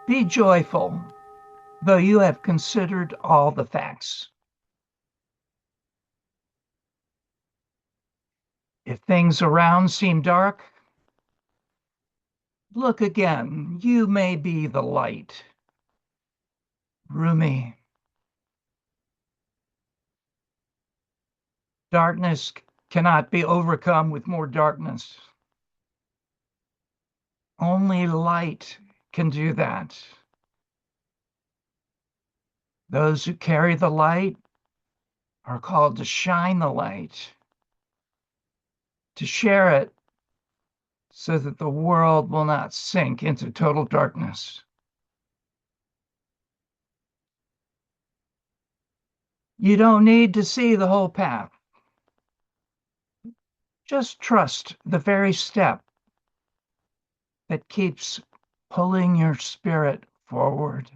Be joyful, though you have considered all the facts. If things around seem dark, look again. You may be the light. Rumi. Darkness cannot be overcome with more darkness. Only light can do that. Those who carry the light are called to shine the light, to share it so that the world will not sink into total darkness. You don't need to see the whole path. Just trust the very step that keeps pulling your spirit forward.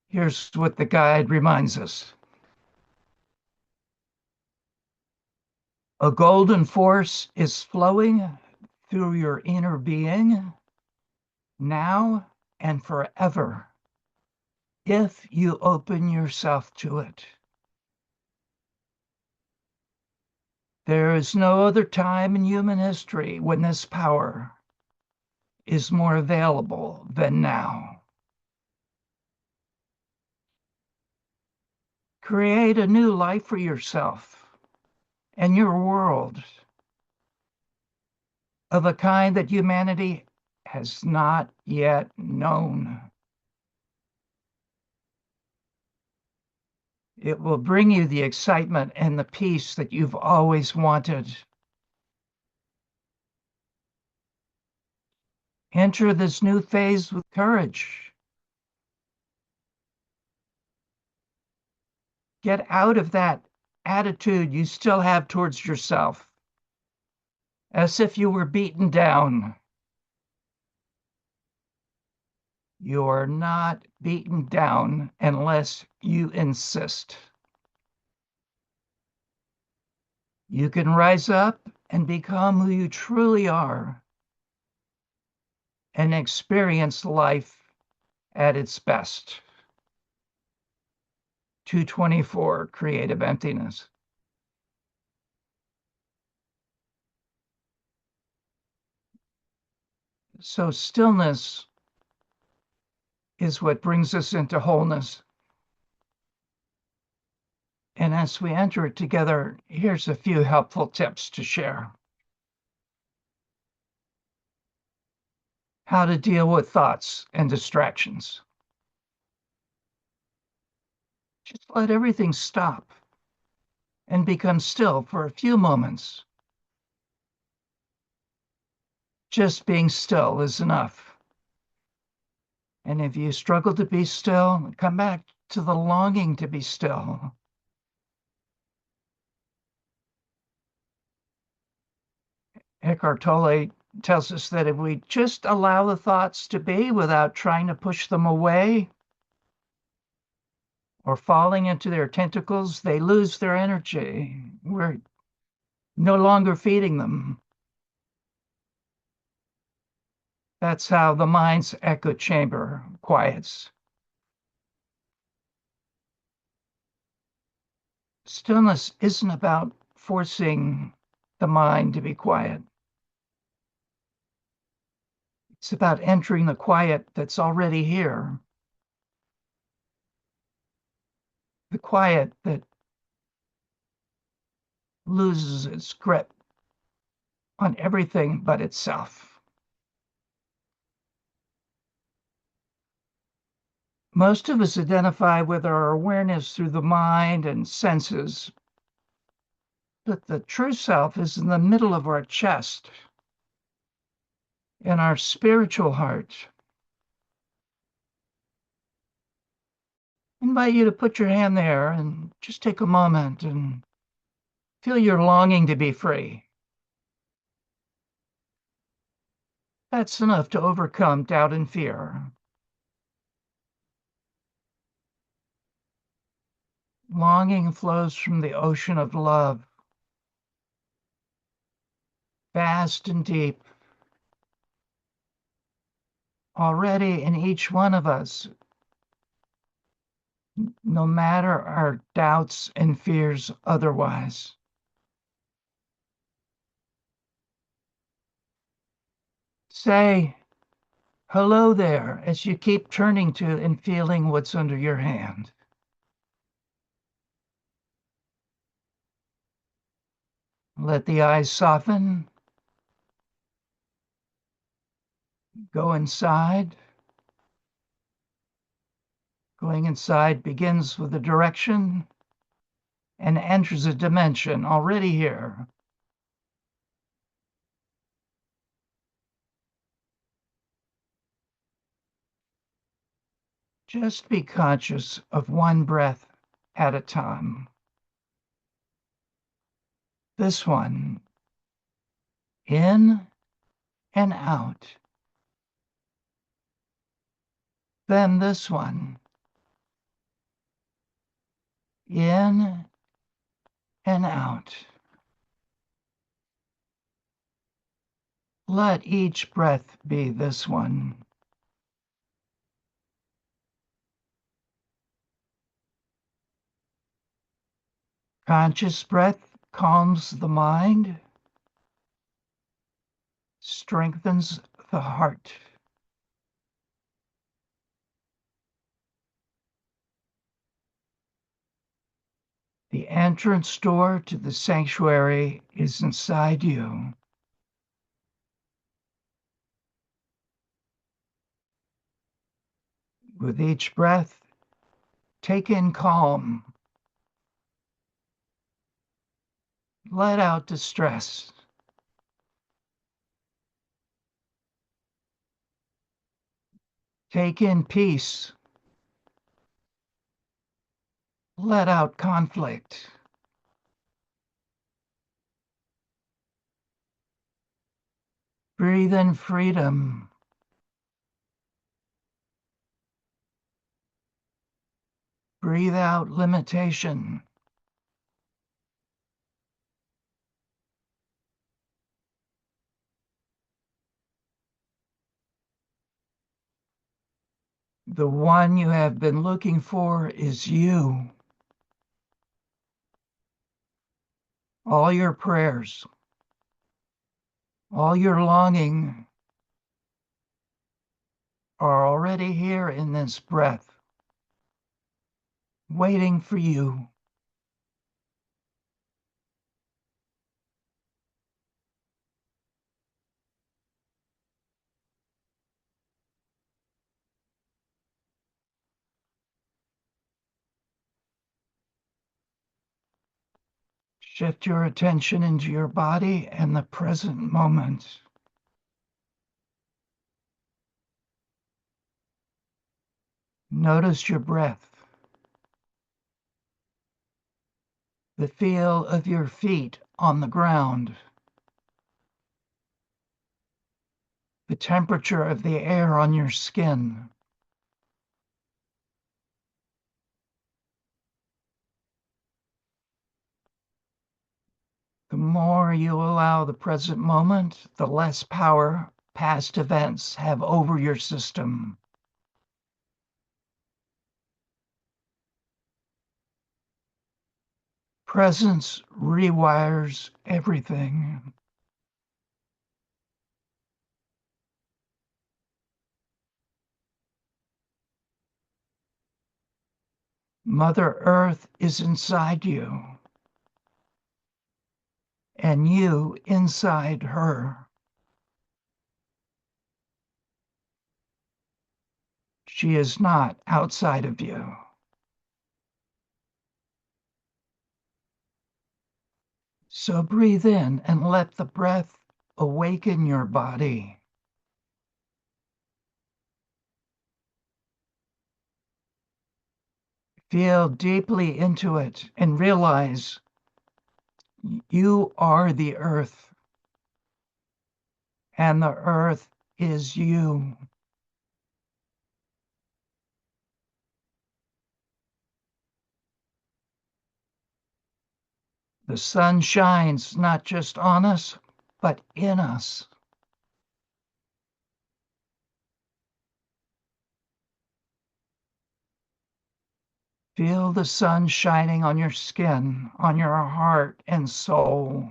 Here's what the guide reminds us. A golden force is flowing through your inner being now and forever if you open yourself to it. There is no other time in human history when this power is more available than now. Create a new life for yourself and your world of a kind that humanity has not yet known. It will bring you the excitement and the peace that you've always wanted. Enter this new phase with courage. Get out of that attitude you still have towards yourself, as if you were beaten down. You are not beaten down unless you insist. You can rise up and become who you truly are and experience life at its best. 224, Creative Emptiness. So stillness is what brings us into wholeness. And as we enter it together, here's a few helpful tips to share. How to deal with thoughts and distractions. Just let everything stop and become still for a few moments. Just being still is enough. And if you struggle to be still, come back to the longing to be still. Eckhart Tolle tells us that if we just allow the thoughts to be without trying to push them away or falling into their tentacles, they lose their energy. We're no longer feeding them. That's how the mind's echo chamber quiets. Stillness isn't about forcing the mind to be quiet. It's about entering the quiet that's already here. The quiet that loses its grip on everything but itself. Most of us identify with our awareness through the mind and senses, but the true self is in the middle of our chest, in our spiritual heart. I invite you to put your hand there and just take a moment and feel your longing to be free. That's enough to overcome doubt and fear. Longing flows from the ocean of love, vast and deep, already in each one of us, no matter our doubts and fears otherwise. Say hello there as you keep turning to and feeling what's under your hand. Let the eyes soften. Go inside. Going inside begins with a direction and enters a dimension already here. Just be conscious of one breath at a time. This one, in and out. Then this one, in and out. Let each breath be this one. Conscious breath calms the mind, strengthens the heart. The entrance door to the sanctuary is inside you. With each breath, take in calm. Let out distress. Take in peace. Let out conflict. Breathe in freedom. Breathe out limitation. The one you have been looking for is you. All your prayers, all your longing are already here in this breath, waiting for you. Shift your attention into your body and the present moment. Notice your breath, the feel of your feet on the ground, the temperature of the air on your skin. The more you allow the present moment, the less power past events have over your system. Presence rewires everything. Mother Earth is inside you, and you inside her. She is not outside of you. So breathe in and let the breath awaken your body. Feel deeply into it and realize you are the earth, and the earth is you. The sun shines not just on us, but in us. Feel the sun shining on your skin, on your heart and soul.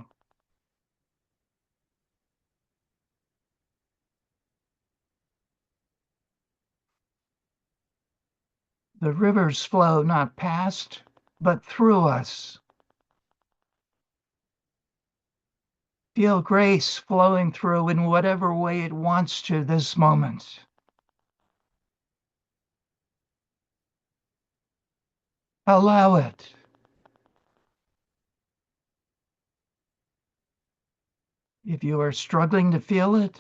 The rivers flow not past, but through us. Feel grace flowing through in whatever way it wants to this moment. Allow it. If you are struggling to feel it,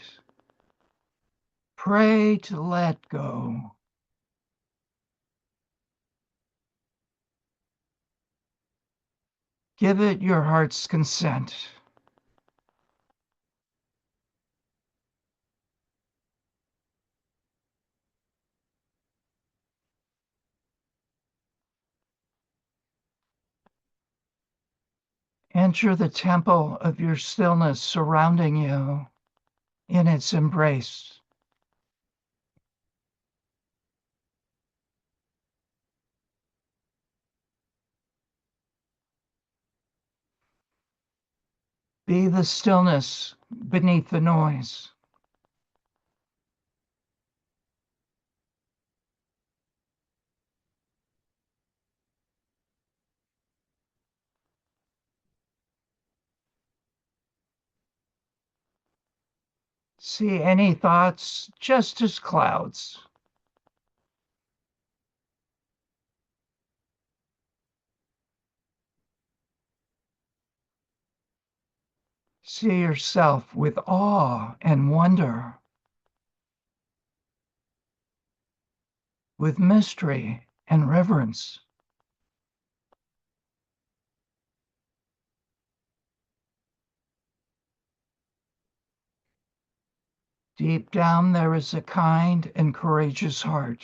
pray to let go. Give it your heart's consent. Enter the temple of your stillness surrounding you in its embrace. Be the stillness beneath the noise. See any thoughts just as clouds. See yourself with awe and wonder, with mystery and reverence. Deep down, there is a kind and courageous heart.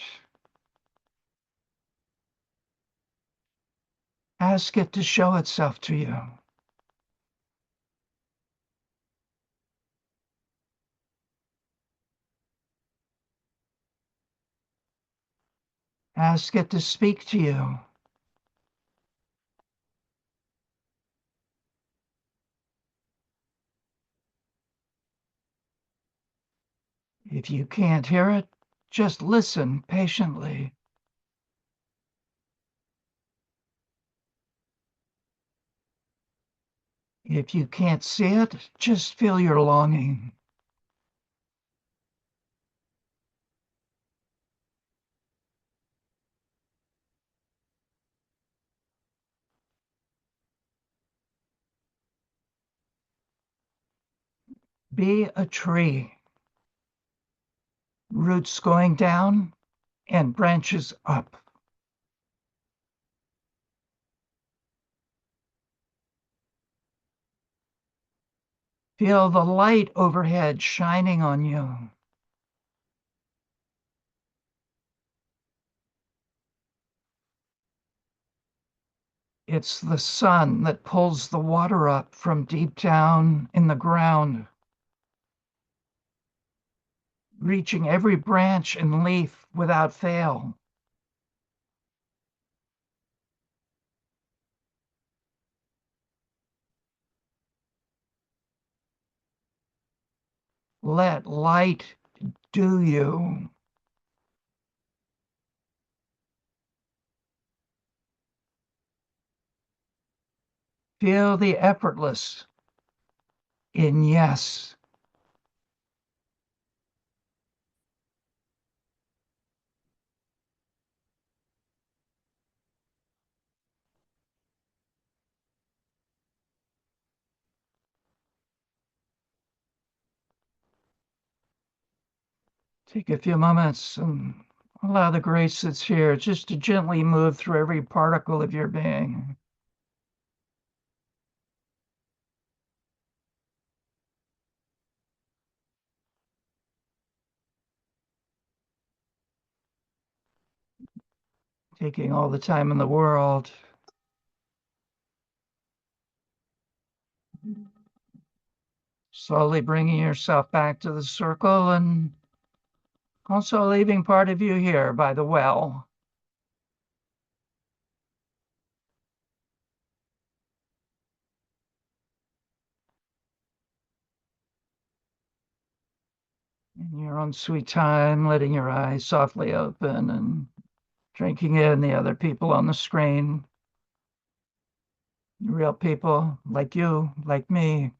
Ask it to show itself to you. Ask it to speak to you. If you can't hear it, just listen patiently. If you can't see it, just feel your longing. Be a tree, roots going down and branches up. Feel the light overhead shining on you. It's the sun that pulls the water up from deep down in the ground, reaching every branch and leaf without fail. Let light do you. Feel the effortless in yes. Take a few moments and allow the grace that's here just to gently move through every particle of your being. Taking all the time in the world. Slowly bringing yourself back to the circle and also leaving part of you here by the well. own sweet time, letting your eyes softly open and drinking in the other people on the screen, real people like you, like me.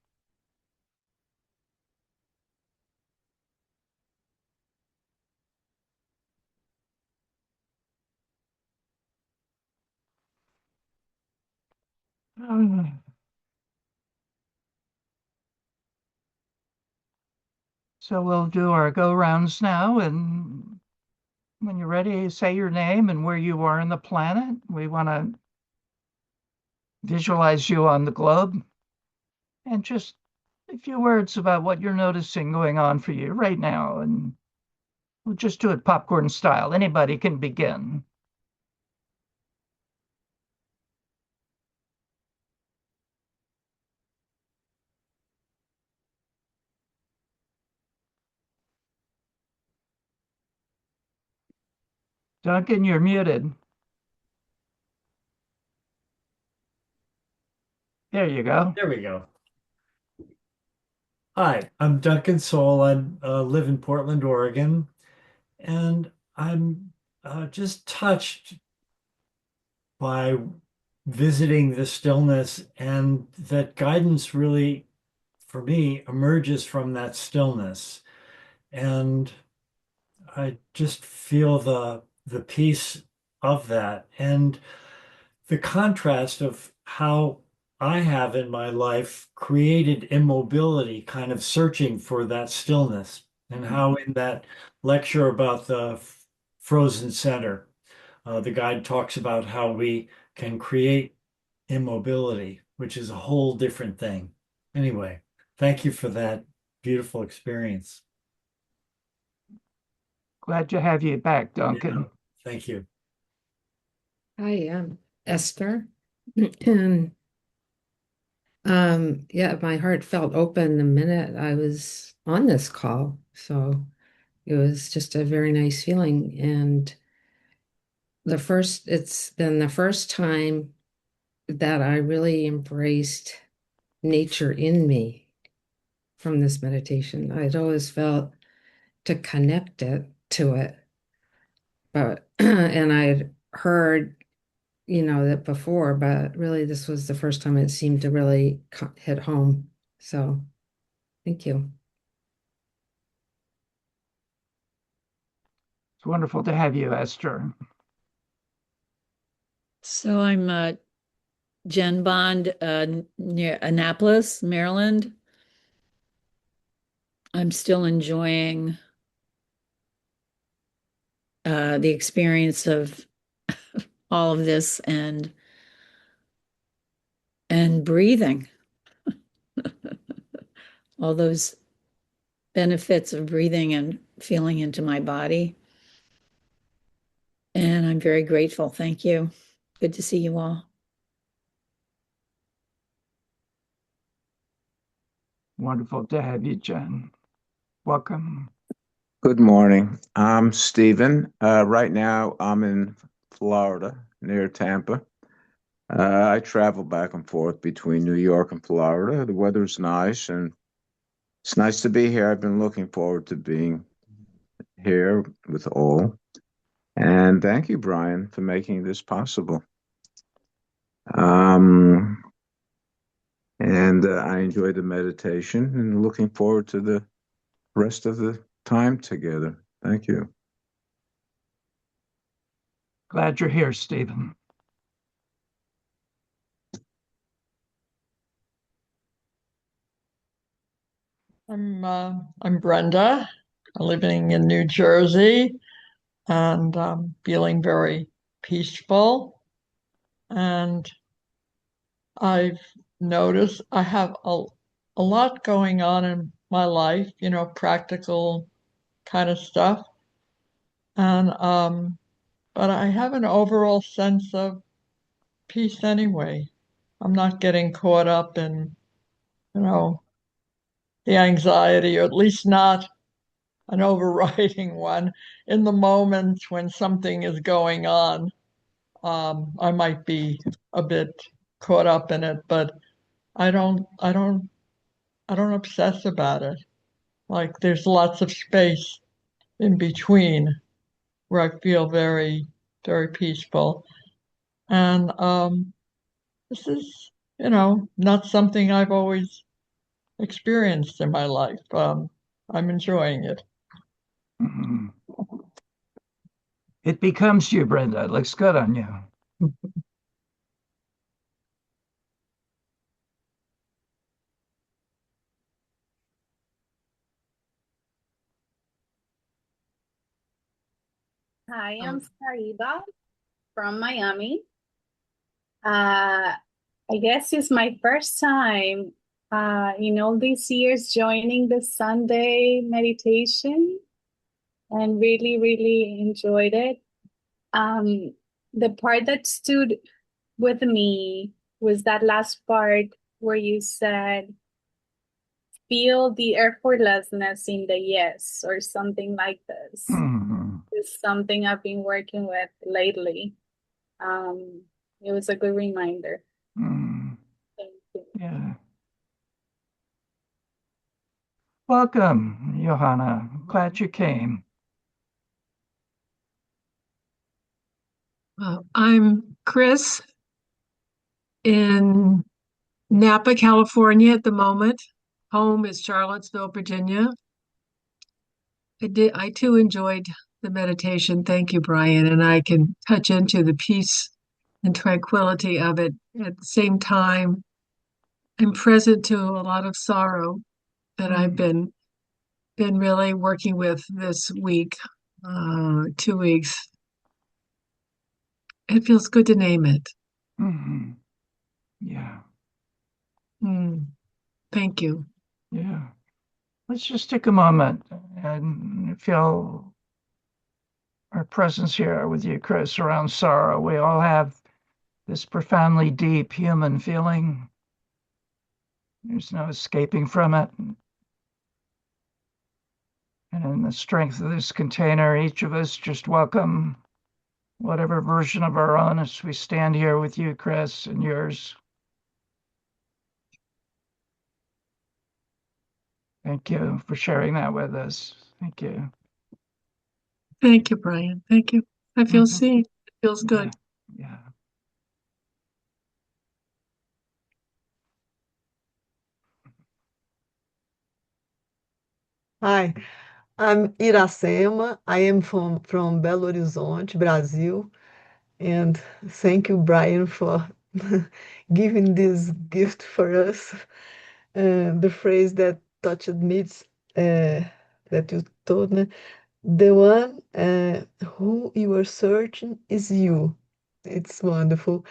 So we'll do our go rounds now. And when you're ready, say your name and where you are in the planet. We want to visualize you on the globe and just a few words about what you're noticing going on for you right now. And we'll just do it popcorn style. Anybody can begin. Duncan, you're muted. There you go. There we go. Hi, I'm Duncan Soul. I live in Portland, Oregon, and I'm just touched by visiting the stillness, and that guidance really, for me, emerges from that stillness. And I just feel the peace of that. And the contrast of how I have in my life created immobility, kind of searching for that stillness, and how in that lecture about the frozen center, the guide talks about how we can create immobility, which is a whole different thing. Anyway, thank you for that beautiful experience. Glad to have you back, Yeah, Duncan. thank you. Hi, I'm Esther. And yeah, my heart felt open the minute I was on this call. So it was just a very nice feeling. And it's been the first time that I really embraced nature in me from this meditation. I'd always felt to connect it to it, but and I'd heard that before, but really this was the first time it seemed to really hit home. So thank you. It's wonderful to have you, Esther. So I'm Jen Bond near Annapolis, Maryland. I'm still enjoying the experience of all of this and breathing. All those benefits of breathing and feeling into my body. And I'm very grateful. Thank you. Good to see you all. Wonderful to have you, Jen. Welcome. Good morning. I'm Stephen. Right now, I'm in Florida, near Tampa. I travel back and forth between New York and Florida. The weather's nice, and it's nice to be here. I've been looking forward to being here with all. And thank you, Brian, for making this possible. Um, and I enjoyed the meditation and looking forward to the rest of the time together. Thank you. Glad you're here, Stephen. I'm Brenda, living in New Jersey, and feeling very peaceful. And I've noticed I have a lot going on in my life, practical kind of stuff. And but I have an overall sense of peace anyway. I'm not getting caught up in, you know, the anxiety, or at least not an overriding one. In the moment when something is going on, I might be a bit caught up in it, but I don't, I don't, I don't obsess about it. Like there's lots of space in between where I feel very, very peaceful. And this is, not something I've always experienced in my life. I'm enjoying it. Mhm. It becomes you, Brenda. It looks good on you. Hi, I'm Sariba from Miami. I guess it's my first time in all these years joining the Sunday meditation and really, really enjoyed it. The part that stood with me was that last part where you said, feel the effortlessness in the yes, or something like this. Mhm. It's something I've been working with lately. It was a good reminder. Mhm. Thank you. Yeah. Welcome, Johanna. Glad you came. I'm Chris in Napa, California at the moment. Home is Charlottesville, Virginia. I too enjoyed the meditation. Thank you, Brian. And I can touch into the peace and tranquility of it. At the same time, I'm present to a lot of sorrow that I've been really working with this week, 2 weeks. It feels good to name it. Mhm. Yeah. Thank you. Yeah. Let's just take a moment and feel our presence here with you, Chris, around sorrow. We all have this profoundly deep human feeling. There's no escaping from it. And in the strength of this container, each of us just welcome whatever version of our own as we stand here with you, Chris, and yours. Thank you for sharing that with us. Thank you. Thank you, Brian. Thank you. I feel Mhm. seen. It feels good. Yeah. Hi, I'm Iracema. I am from Belo Horizonte, Brazil. And thank you, Brian, for giving this gift for us. The phrase that touched me, that you told me, the one who you are searching is you. It's wonderful.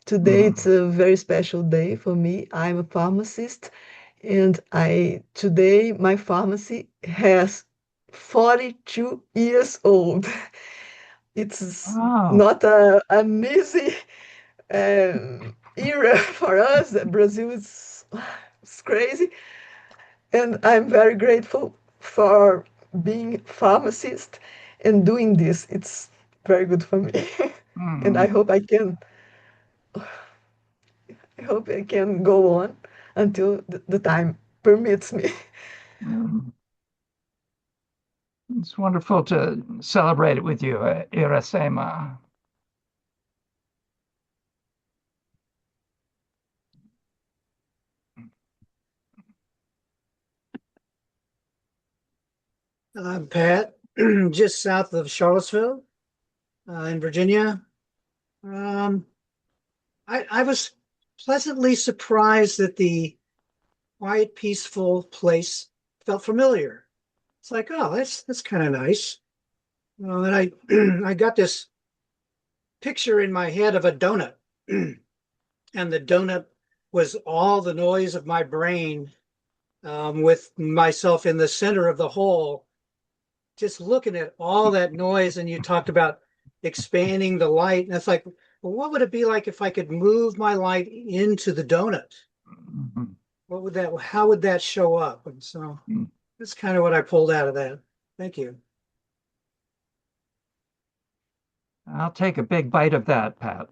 Today it's a very special day for me. I'm a pharmacist, and I today my pharmacy has 42 years old. It's Wow. not an easy era for us. Brazil is it's crazy, and I'm very grateful for being pharmacist and doing this. It's very good for me, and Mhm. I hope I can go on until the time permits me. Mhm. It's wonderful to celebrate it with you, Irasema. I'm Pat, just south of Charlottesville, in Virginia. Um, I was pleasantly surprised that the quiet, peaceful place felt familiar. It's like, oh, that's kind of nice. And I I got this picture in my head of a donut, and the donut was all the noise of my brain, with myself in the center of the whole, just looking at all that noise. And you talked about expanding the light, and it's like, well, what would it be like if I could move my light into the donut? Mhm. How would that show up? And so that's kind of what I pulled out of that. Thank you. I'll take a big bite of that, Pat.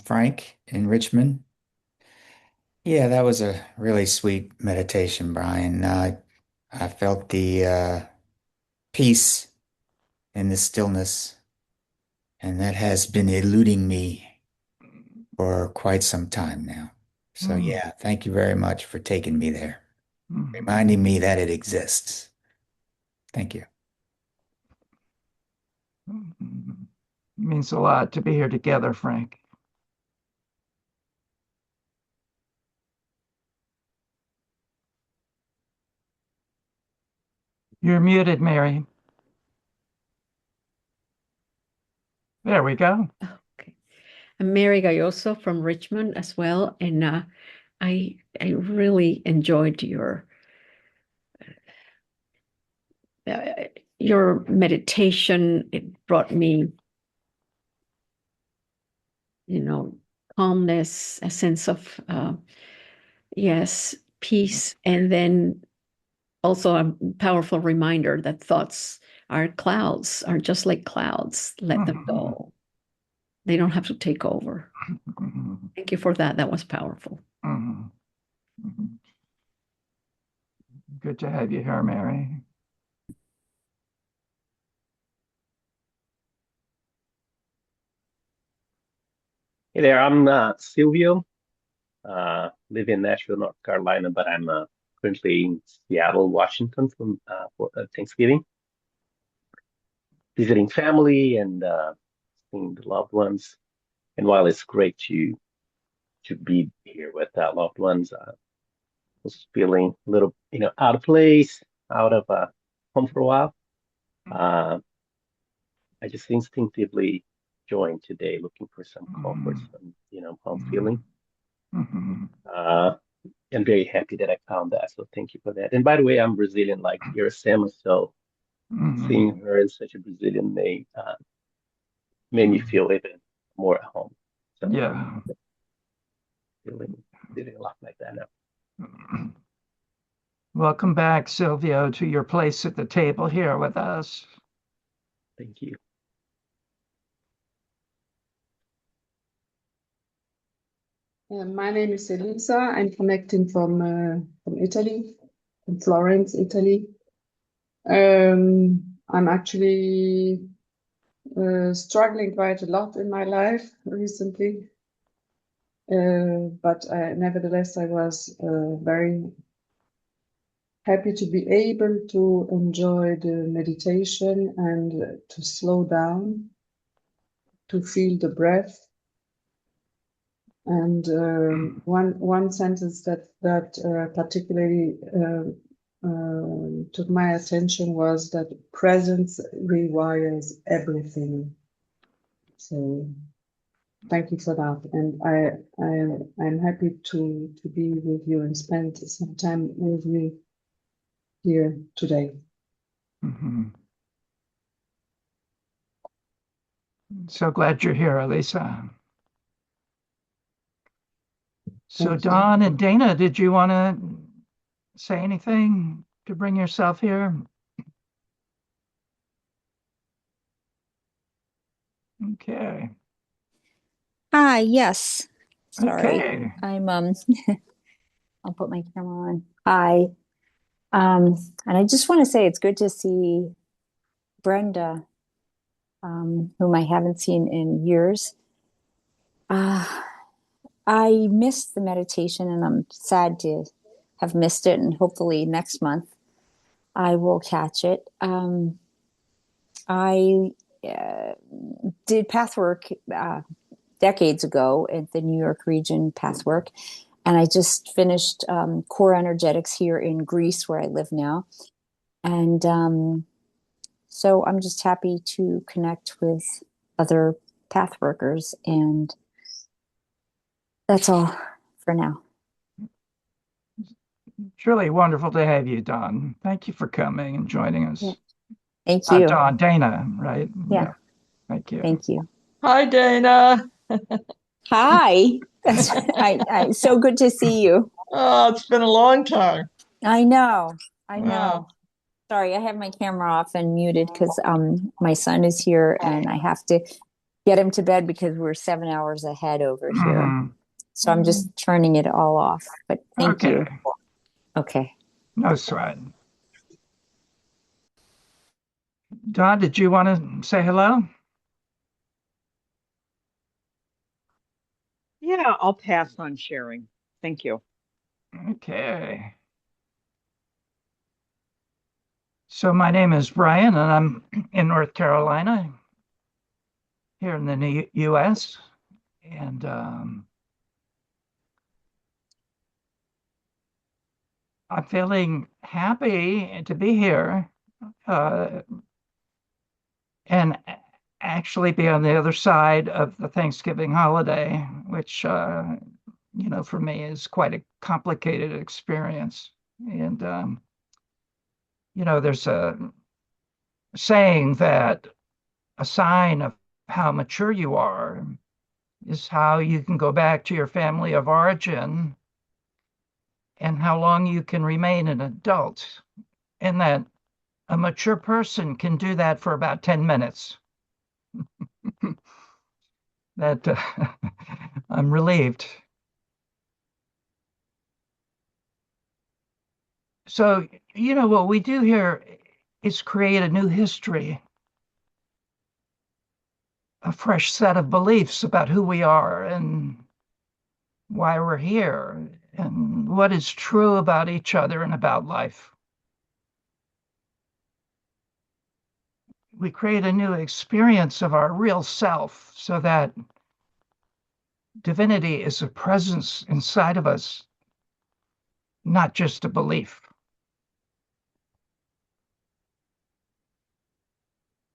Frank in Richmond. Yeah, that was a really sweet meditation, Brian. I felt the peace and the stillness, and that has been eluding me for quite some time now. So, Mm, yeah, thank you very much for taking me there, mm, reminding me that it exists. Thank you. mm. It means a lot to be here together, Frank. You're muted, Mary. There we go. Okay. I'm Mary Galloso from Richmond as well, and I really enjoyed your meditation. It brought me, calmness, a sense of yes, peace, and then also a powerful reminder that thoughts are clouds, are just like clouds. Let them Mhm, go. They don't have to take over. mhm, Thank you for that. That was powerful. mhm, mhm. Good to have you here, Mary. Hey there, I'm Silvio, live in Nashville, North Carolina, but I'm currently in Seattle, Washington for Thanksgiving, visiting family and seeing the loved ones. And while it's great to be here with loved ones, I was feeling a little, out of place, out of home for a while. Uh, I just instinctively joined today, looking for some comfort, Mhm, some, home feeling. mhm, mhm, Uh, I'm very happy that I found that. So thank you for that. And by the way, I'm Brazilian like Iracema, so seeing mhm, her in such a Brazilian name made me mhm. feel even more at home. So Yeah. feeling a lot like that now. Welcome back, Silvio, to your place at the table here with us. Thank you. My name is Elisa. I'm connecting from Italy, from Florence, Italy. I'm actually struggling quite a lot in my life recently, but nevertheless, I was very happy to be able to enjoy the meditation and to slow down, to feel the breath. And one sentence that particularly took my attention was that presence rewires everything. So thank you for that, and I'm happy to be with you and spend some time with you here today. Mhm. So glad you're here, Elisa. So Thank you. Don and Dana, did you want to say anything to bring yourself here? Okay. Hi, yes. Sorry. Okay. I'm I'll put my camera on. Hi. Um, and I just want to say it's good to see Brenda, whom I haven't seen in years. Uh, I missed the meditation and I'm sad to have missed it. And hopefully next month I will catch it. I did pathwork decades ago at the New York region pathwork. And I just finished core energetics here in Greece, where I live now. And so I'm just happy to connect with other path workers. And that's all for now. It's really wonderful to have you, Don. Thank you for coming and joining Yeah. us. Thank you. Don, Dana, right? Yeah. Thank you. Thank you. Hi, Dana. Hi. That's I so good to see you. Oh, it's been a long time. I know. I Wow. know. Sorry, I have my camera off and muted because my son is here and I have to get him to bed because we're 7 hours ahead over here. Mhm. So I'm just turning it all off. But thank you. Okay. Okay. No sweat. Don, did you want to say hello? Yeah, I'll pass on sharing. Thank you. Okay. So my name is Brian, and I'm in North Carolina, here in the U.S. And I'm feeling happy to be here uh, and actually be on the other side of the Thanksgiving holiday, which, for me is quite a complicated experience. And, there's a saying that a sign of how mature you are is how you can go back to your family of origin and how long you can remain an adult. And that a mature person can do that for about 10 minutes. That I'm relieved. So, what we do here is create a new history, a fresh set of beliefs about who we are and why we're here and what is true about each other and about life. We create a new experience of our real self so that divinity is a presence inside of us, not just a belief.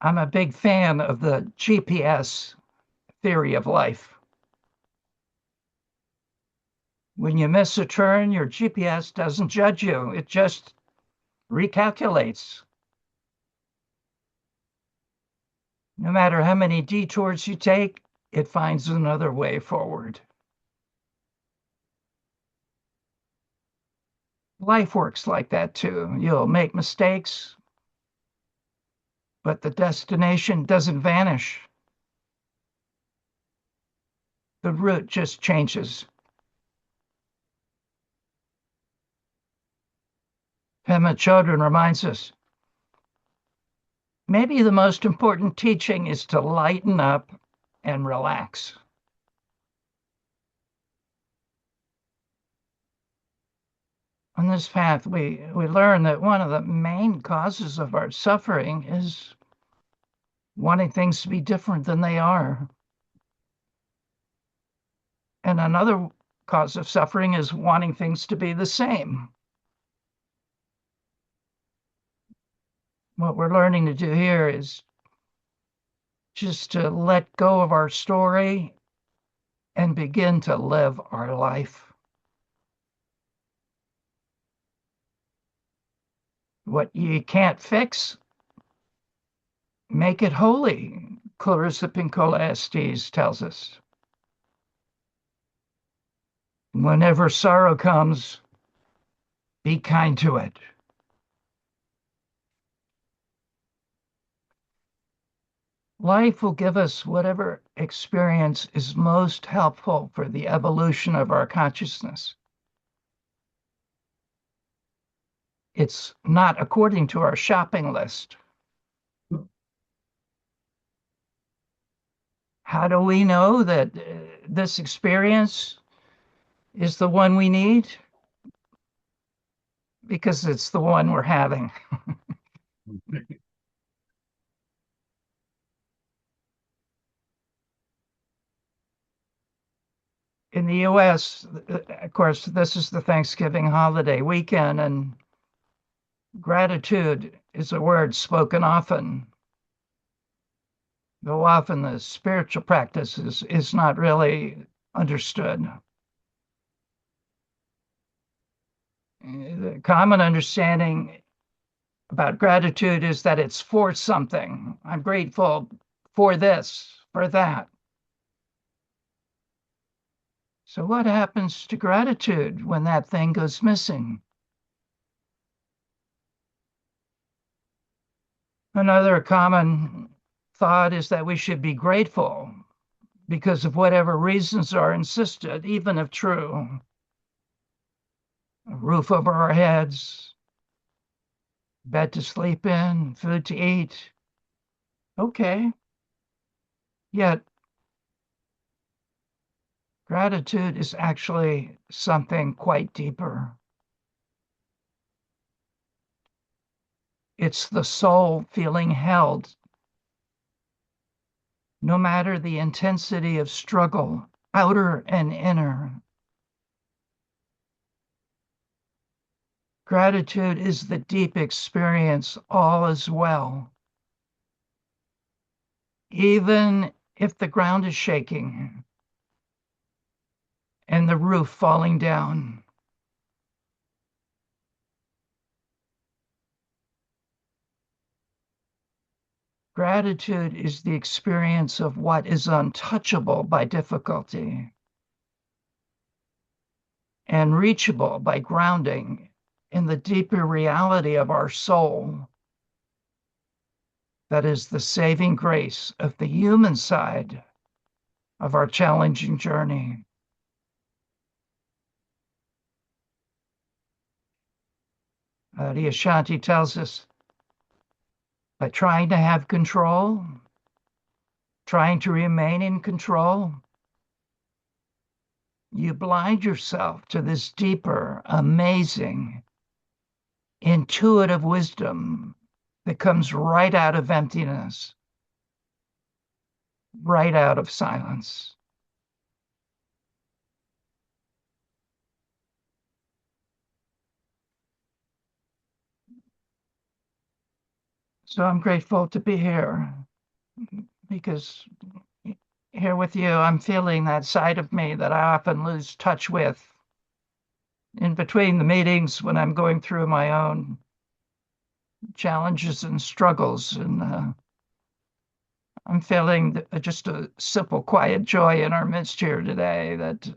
I'm a big fan of the GPS theory of life. When you miss a turn, your GPS doesn't judge you, it just recalculates. No matter how many detours you take, it finds another way forward. Life works like that too. You'll make mistakes, but the destination doesn't vanish. The route just changes. Pema Chodron reminds us maybe the most important teaching is to lighten up and relax. On this path, we learn that one of the main causes of our suffering is wanting things to be different than they are. And another cause of suffering is wanting things to be the same. What we're learning to do here is just to let go of our story and begin to live our life. What you can't fix, make it holy, Clarissa Pinkola Estes tells us. Whenever sorrow comes, be kind to it. Life will give us whatever experience is most helpful for the evolution of our consciousness. It's not according to our shopping list. How do we know that this experience is the one we need? Because it's the one we're having. In the US, of course, this is the Thanksgiving holiday weekend, and gratitude is a word spoken often, though often the spiritual practice is not really understood. The common understanding about gratitude is that it's for something. I'm grateful for this, for that. So what happens to gratitude when that thing goes missing? Another common thought is that we should be grateful, because of whatever reasons are insisted, even if true. A roof over our heads, bed to sleep in, food to eat. Okay. Yet gratitude is actually something quite deeper. It's the soul feeling held, no matter the intensity of struggle, outer and inner. Gratitude is the deep experience, all is well. Even if the ground is shaking and the roof falling down. Gratitude is the experience of what is untouchable by difficulty and reachable by grounding in the deeper reality of our soul. That is the saving grace of the human side of our challenging journey. Adyashanti tells us, by trying to have control, trying to remain in control, you blind yourself to this deeper, amazing, intuitive wisdom that comes right out of emptiness, right out of silence. So I'm grateful to be here because here with you, I'm feeling that side of me that I often lose touch with in between the meetings when I'm going through my own challenges and struggles. And I'm feeling just a simple, quiet joy in our midst here today that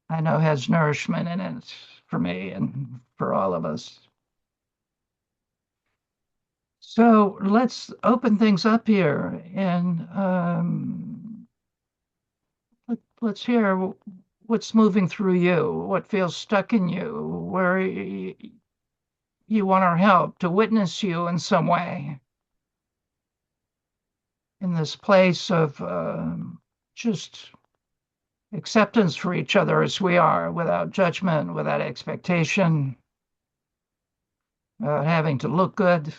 I know has nourishment in it for me and for all of us. So let's open things up here and let's hear what's moving through you, what feels stuck in you, where you want our help to witness you in some way in this place of just acceptance for each other as we are, without judgment, without expectation, without having to look good.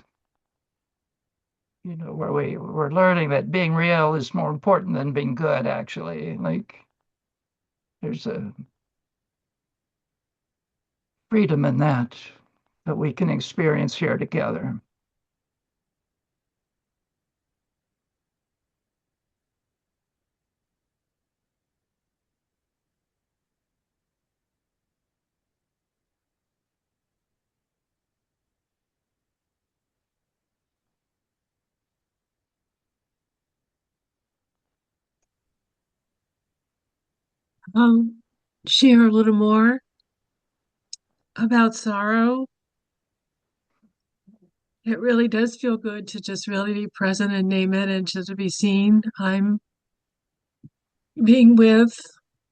You know, where we're learning that being real is more important than being good, actually. Like there's a freedom in that we can experience here together. Share a little more about sorrow. It really does feel good to just really be present and name it and just to be seen. I'm being with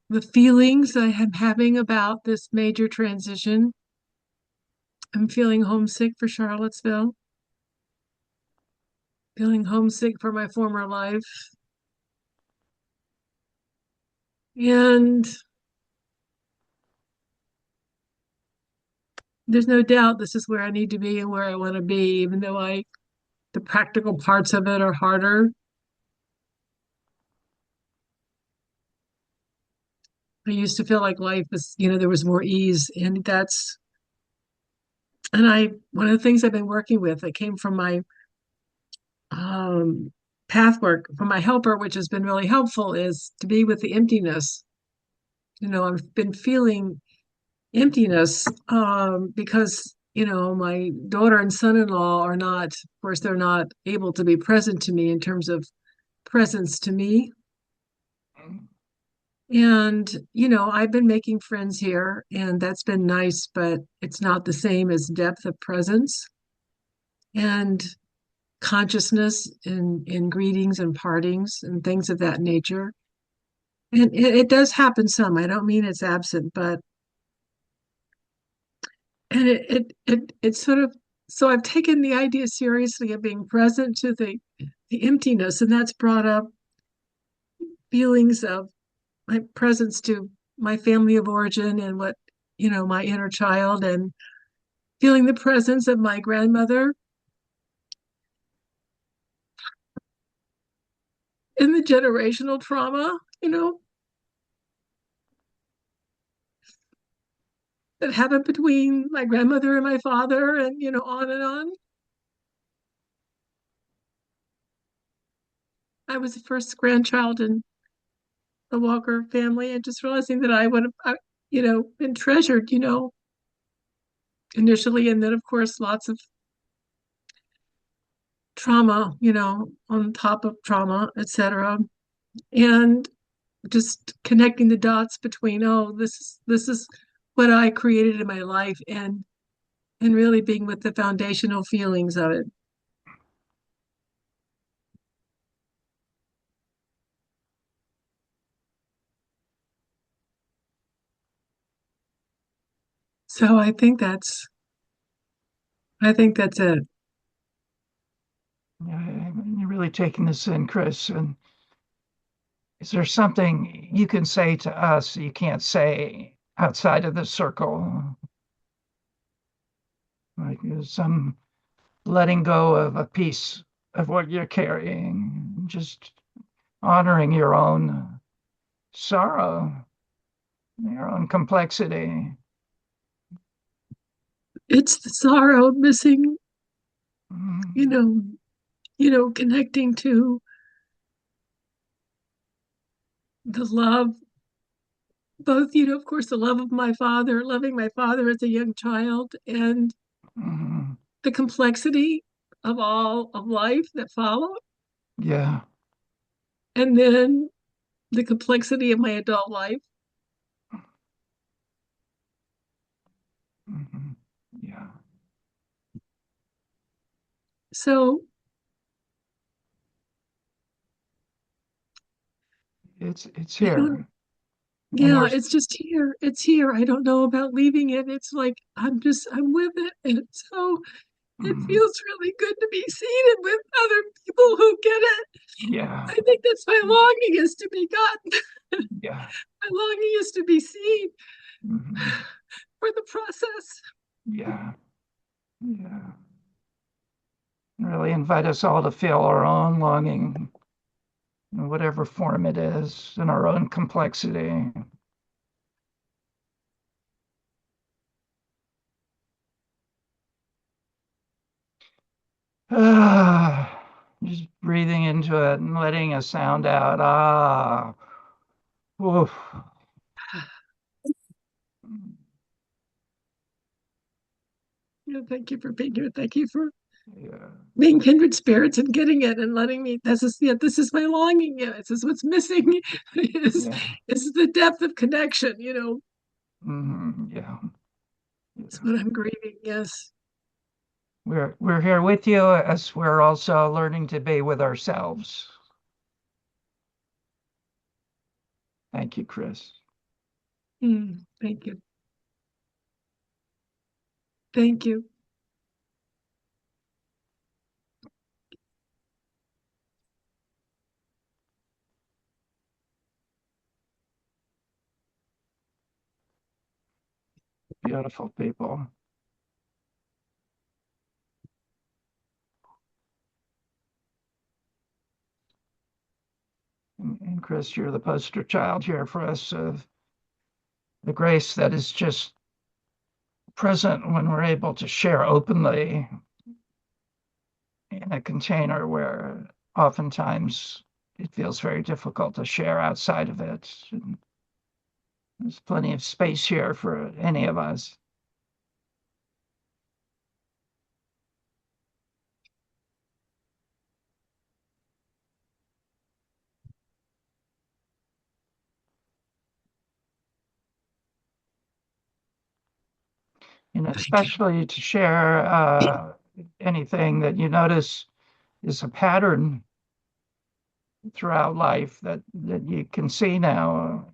the feelings I am having about this major transition. I'm feeling homesick for Charlottesville, feeling homesick for my former life. And there's no doubt this is where I need to be and where I want to be, even though the practical parts of it are harder. I used to feel like life was, there was more ease, and one of the things I've been working with that came from my path work from my helper, which has been really helpful, is to be with the emptiness. I've been feeling emptiness because, my daughter and son-in-law are not, of course, they're not able to be present to me in terms of presence to me. And, I've been making friends here, and that's been nice, but it's not the same as depth of presence. And consciousness in greetings and partings and things of that nature. And it does happen some. I don't mean it's absent, but and it sort of, so I've taken the idea seriously of being present to the emptiness, and that's brought up feelings of my presence to my family of origin and what, my inner child, and feeling the presence of my grandmother and the generational trauma, that happened between my grandmother and my father, and, on and on. I was the first grandchild in the Walker family, and just realizing that I would have, been treasured, initially, and then of course lots of trauma, on top of trauma, etc. And just connecting the dots between, oh, this is what I created in my life, and really being with the foundational feelings of it. So I think that's it. Yeah, you're really taking this in, Chris. And is there something you can say to us you can't say outside of the circle? Like some letting go of a piece of what you're carrying, just honoring your own sorrow, your own complexity. It's the sorrow of missing, Mm. connecting to the love, both, of course, the love of my father, loving my father as a young child, and Mm. the complexity of all of life that followed, Yeah. and then the complexity of my adult life. Mm-hmm. Yeah. So It's I don't, here. And yeah, there's it's just here. It's here. I don't know about leaving it. It's like I'm with it. And so it mm, feels really good to be seated with other people who get it. yeah. I think that's my longing, is to be gotten. Yeah. My longing is to be seen Mm-hmm. for the process. Yeah. Yeah. Really invite us all to feel our own longing in whatever form it is, in our own complexity. Just breathing into it and letting a sound out. Oof. Thank you for being here. Thank you for Yeah. being kindred spirits and getting it and letting me. This is my longing. Yeah, this is what's missing. is Yeah. is the depth of connection. Mm-hmm. Yeah. It's Yeah. what I'm grieving. Yes. We're here with you as we're also learning to be with ourselves. Thank you, Chris. Thank you. Thank you. Beautiful people. And Chris, you're the poster child here for us of the grace that is just present when we're able to share openly in a container where oftentimes it feels very difficult to share outside of it. And there's plenty of space here for any of us. And especially to share anything that you notice is a pattern throughout life that you can see now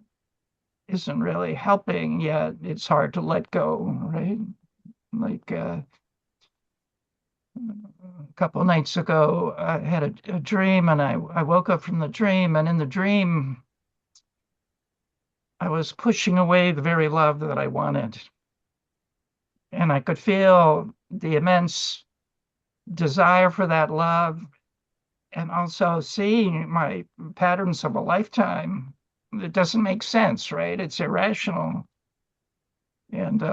isn't really helping, yet it's hard to let go, right? Like a couple of nights ago, I had a dream, and I woke up from the dream, and in the dream, I was pushing away the very love that I wanted. And I could feel the immense desire for that love, and also seeing my patterns of a lifetime. It doesn't make sense, right? It's irrational. And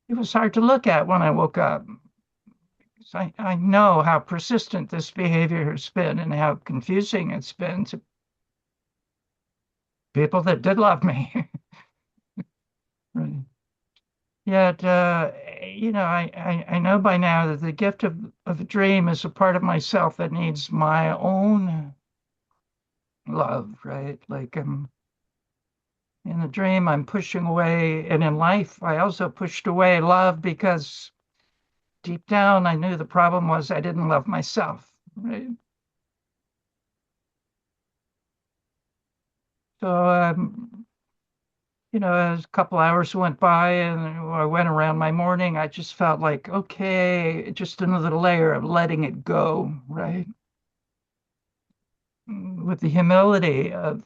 it was hard to look at when I woke up. I know how persistent this behavior has been and how confusing it's been to people that did love me. Right. Yet, I know by now that the gift of the dream is a part of myself that needs my own love, right? Like in the dream, I'm pushing away, and in life, I also pushed away love because deep down, I knew the problem was I didn't love myself, right? So, as a couple hours went by and I went around my morning, I just felt like, okay, just another layer of letting it go, right? With the humility of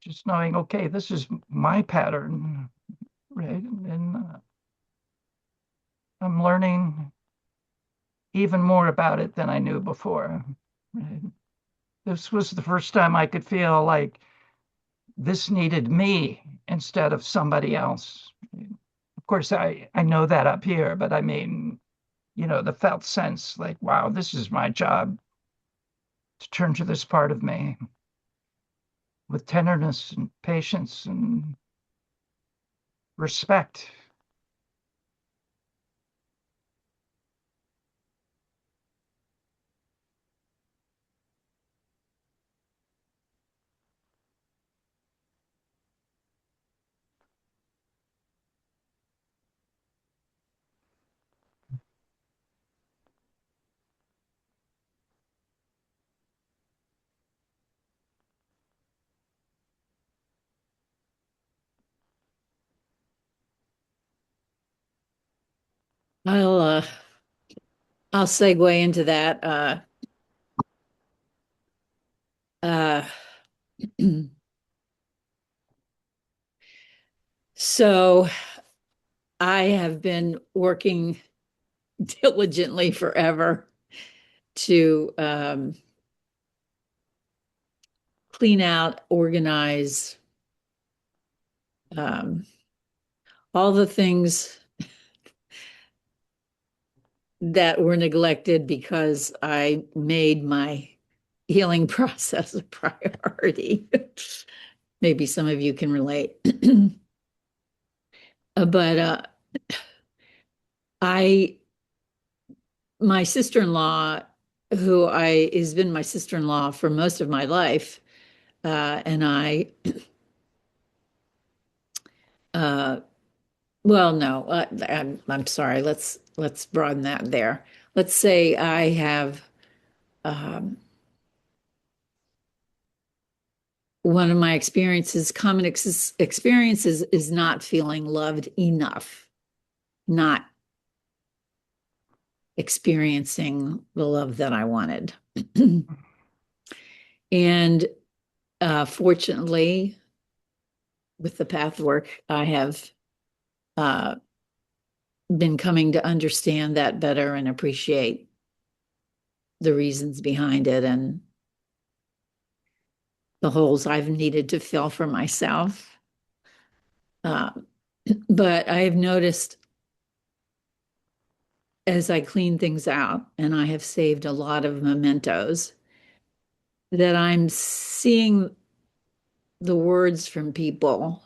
just knowing, okay, this is my pattern, right? And I'm learning even more about it than I knew before, right? This was the first time I could feel like this needed me instead of somebody else. Of course, I know that up here, but I mean, the felt sense like, wow, this is my job to turn to this part of me with tenderness and patience and respect. I'll uh I'll segue into that. Uh so I have been working diligently forever to clean out, organize um, all the things that were neglected because I made my healing process a priority. Maybe some of you can relate. But I, my sister-in-law, who I has been my sister-in-law for most of my life, and I, uh, well, no, I'm sorry. Let's broaden that there. Let's say I have one of my experiences, experiences, is not feeling loved enough, not experiencing the love that I wanted. And fortunately, with the path work, I have been coming to understand that better and appreciate the reasons behind it and the holes I've needed to fill for myself. But I have noticed as I clean things out, and I have saved a lot of mementos, that I'm seeing the words from people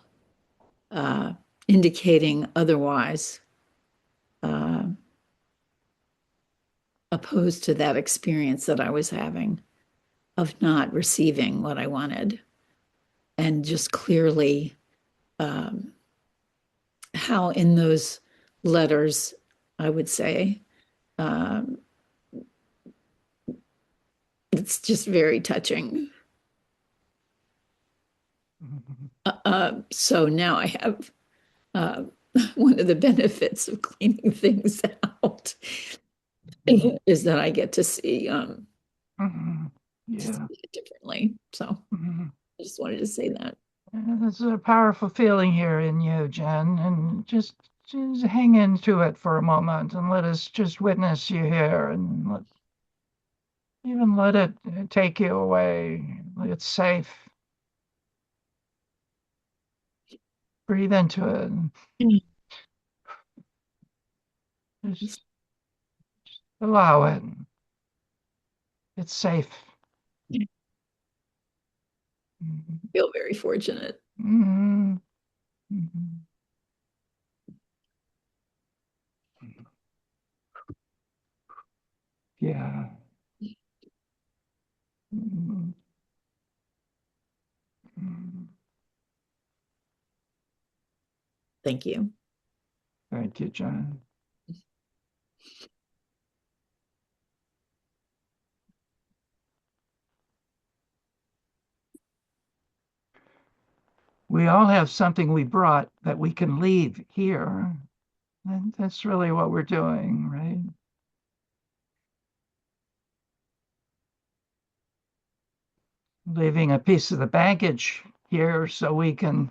uh, indicating otherwise, uh, opposed to that experience that I was having of not receiving what I wanted. And just clearly how in those letters, I would say, it's just very touching. So now I have one of the benefits of cleaning things out is that I get to see Yeah. it differently. So I just wanted to say that. There's a powerful feeling here in you, Jen, and just hang into it for a moment and let us just witness you here and even let it take you away. It's safe. Breathe into it. Just allow it. It's safe. Feel very fortunate. Mm-hmm. Mm-hmm. Yeah. Mm-hmm. Thank you. Thank you, John. We all have something we brought that we can leave here. And that's really what we're doing, right? Leaving a piece of the baggage here so we can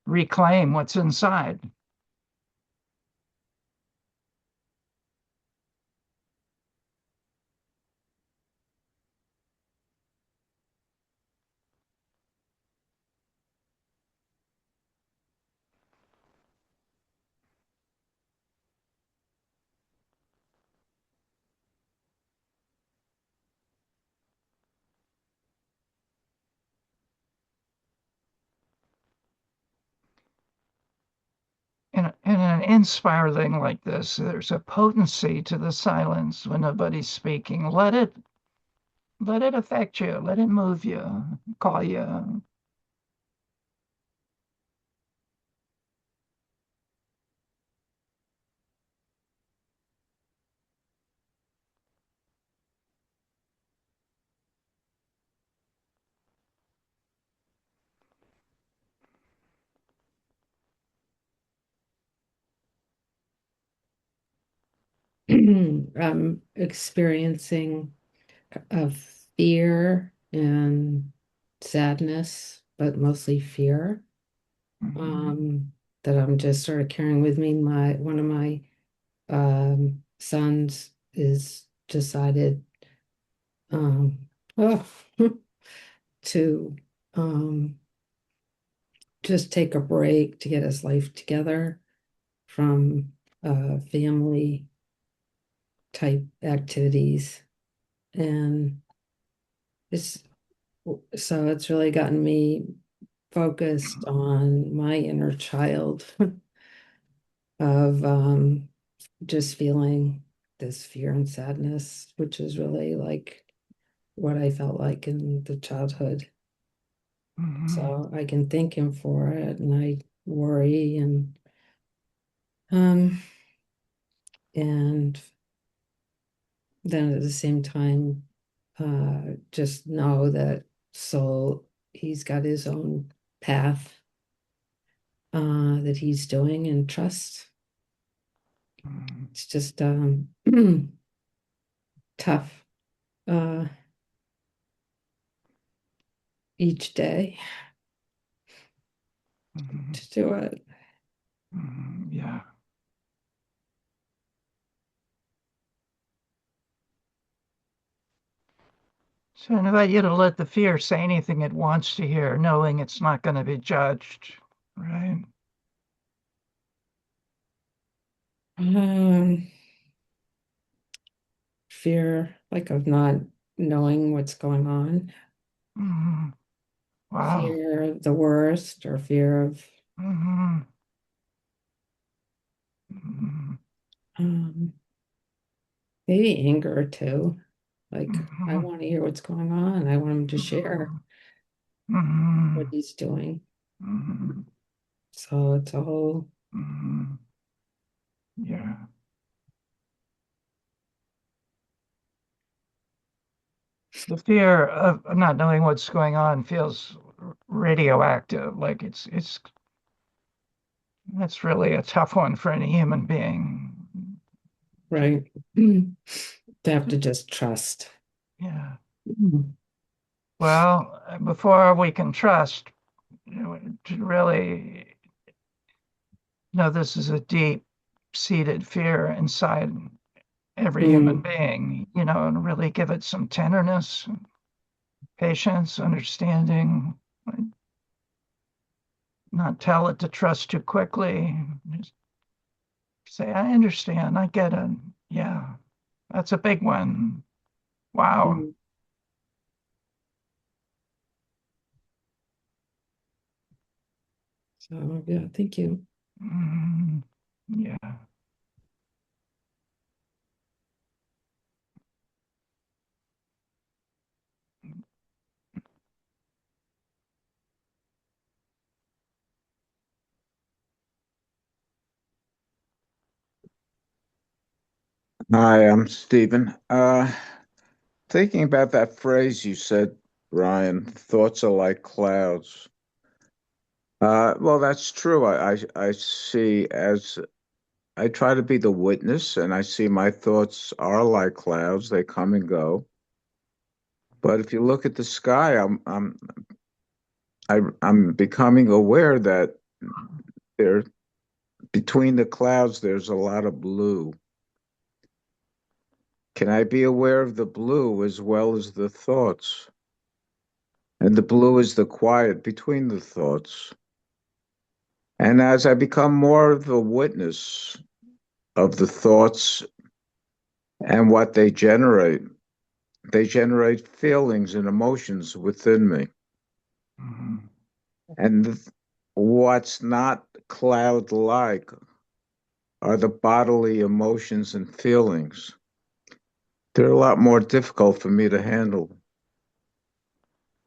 reclaim what's inside. In an inspiring like this, there's a potency to the silence when nobody's speaking. Let it affect you. Let it move you, call you. I'm experiencing of fear and sadness, but mostly fear. That I'm just sort of carrying with me. One of my sons is decided oh, to just take a break to get his life together from family type activities. And it's so it's really gotten me focused on my inner child of just feeling this fear and sadness, which is really like what I felt like in the childhood. So I can thank him for it, and I worry um and then at the same time just know that he's got his own path that he's doing and trust. It's just tough each day to do it. Yeah. So I invite you to let the fear say anything it wants to hear, knowing it's not going to be judged, right? Fear like of not knowing what's going on. Wow. Fear of the worst or fear of maybe anger too. Like I want to hear what's going on. I want him to share what he's doing. So it's a whole Yeah. The fear of not knowing what's going on feels radioactive. Like that's really a tough one for any human being. Right. To have to just trust. Yeah. Mhm. Well, before we can trust, to really know this is a deep-seated fear inside every human being, and really give it some tenderness, patience, understanding, not tell it to trust too quickly. Just say, I understand, I get it. Yeah, that's a big one. Wow. So, yeah, thank you. Yeah. Hi, I'm Stephen. Thinking about that phrase you said, Brian, thoughts are like clouds. Well, that's true. I see as I try to be the witness, and I see my thoughts are like clouds. They come and go. But if you look at the sky, I'm becoming aware that there between the clouds there's a lot of blue. Can I be aware of the blue as well as the thoughts? And the blue is the quiet between the thoughts. And as I become more of a witness of the thoughts and what they generate feelings and emotions within me. And what's not cloud like are the bodily emotions and feelings. They're a lot more difficult for me to handle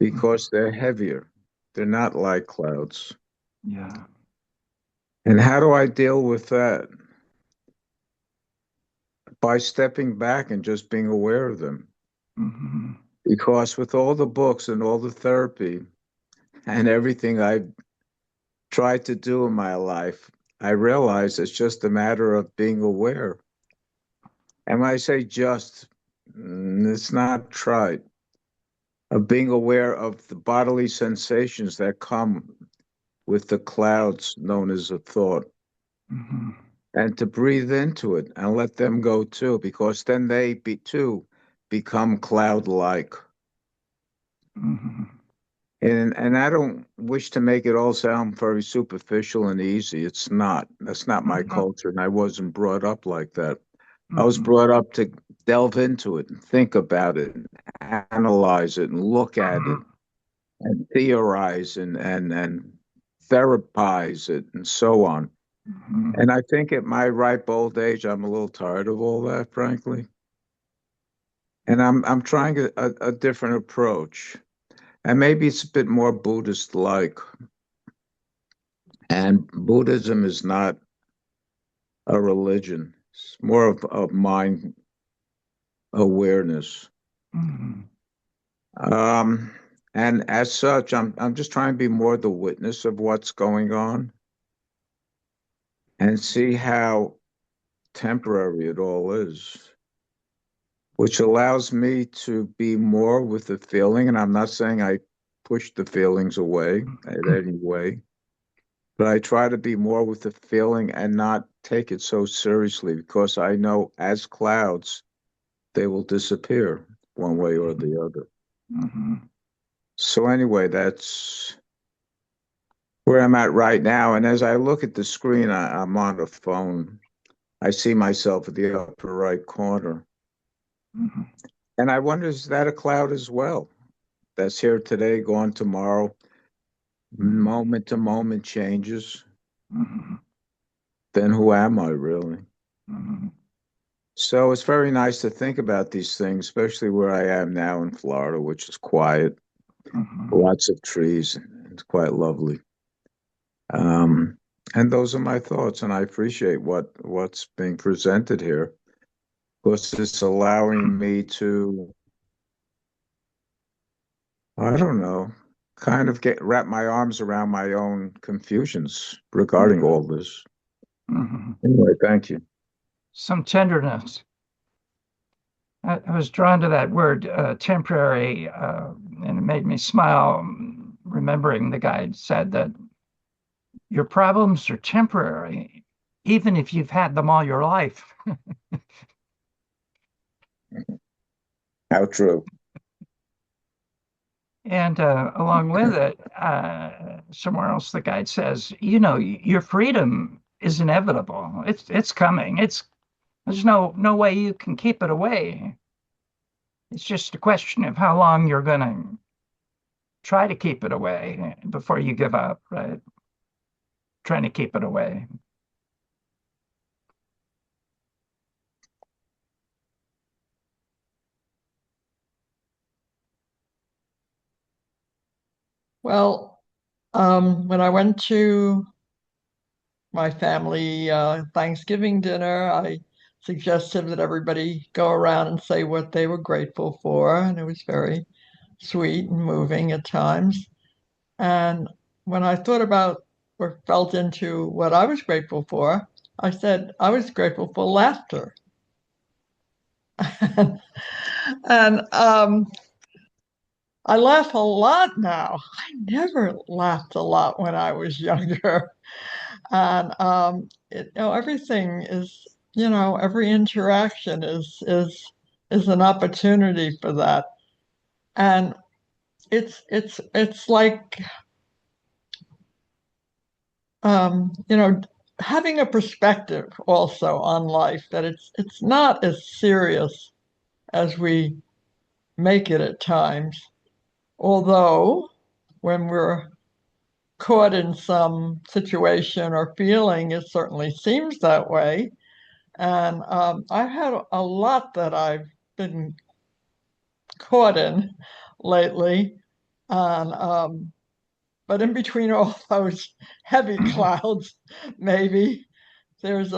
because they're heavier. They're not like clouds. Yeah. And how do I deal with that? By stepping back and just being aware of them. Because with all the books and all the therapy and everything I've tried to do in my life, I realize it's just a matter of being aware. And when I say just, it's not tried. Of being aware of the bodily sensations that come with the clouds known as a thought. And to breathe into it and let them go too, because then too become cloud-like. And I don't wish to make it all sound very superficial and easy. It's not. That's not my culture, and I wasn't brought up like that. I was brought up to delve into it and think about it, and analyze it, and look at it, and theorize and therapize it, and so on. And I think at my ripe old age, I'm a little tired of all that, frankly. And I'm trying a different approach. And maybe it's a bit more Buddhist-like. And Buddhism is not a religion. It's more of mind awareness. And as such, I'm just trying to be more the witness of what's going on and see how temporary it all is, which allows me to be more with the feeling. And I'm not saying I push the feelings away in any way, but I try to be more with the feeling and not take it so seriously because I know as clouds, they will disappear one way or the other. So anyway, that's where I'm at right now. And as I look at the screen, I'm on a phone. I see myself at the upper right corner. And I wonder, is that a cloud as well? That's here today, gone tomorrow, moment to moment changes. Then who am I really? So it's very nice to think about these things, especially where I am now in Florida, which is quiet, lots of trees. It's quite lovely. And those are my thoughts, and I appreciate what's being presented here because it's allowing me to I don't know. Kind of wrap my arms around my own confusions regarding all this. Mhm. Anyway, thank you. Some tenderness. I was drawn to that word temporary, and it made me smile, remembering the guide said that your problems are temporary, even if you've had them all your life. How true. And along with it, somewhere else the guide says, your freedom is inevitable. It's coming. There's no way you can keep it away. It's just a question of how long you're going to try to keep it away before you give up, right? Trying to keep it away. Well, when I went to my family Thanksgiving dinner, I suggested that everybody go around and say what they were grateful for, and it was very sweet and moving at times. And when I thought about or felt into what I was grateful for, I said I was grateful for laughter. And I laugh a lot now. I never laughed a lot when I was younger. And everything is, every interaction is an opportunity for that. And it's like having a perspective also on life that it's not as serious as we make it at times. Although when we're caught in some situation or feeling, it certainly seems that way. And I've had a lot that I've been caught in lately. And but in between all those heavy clouds, maybe there's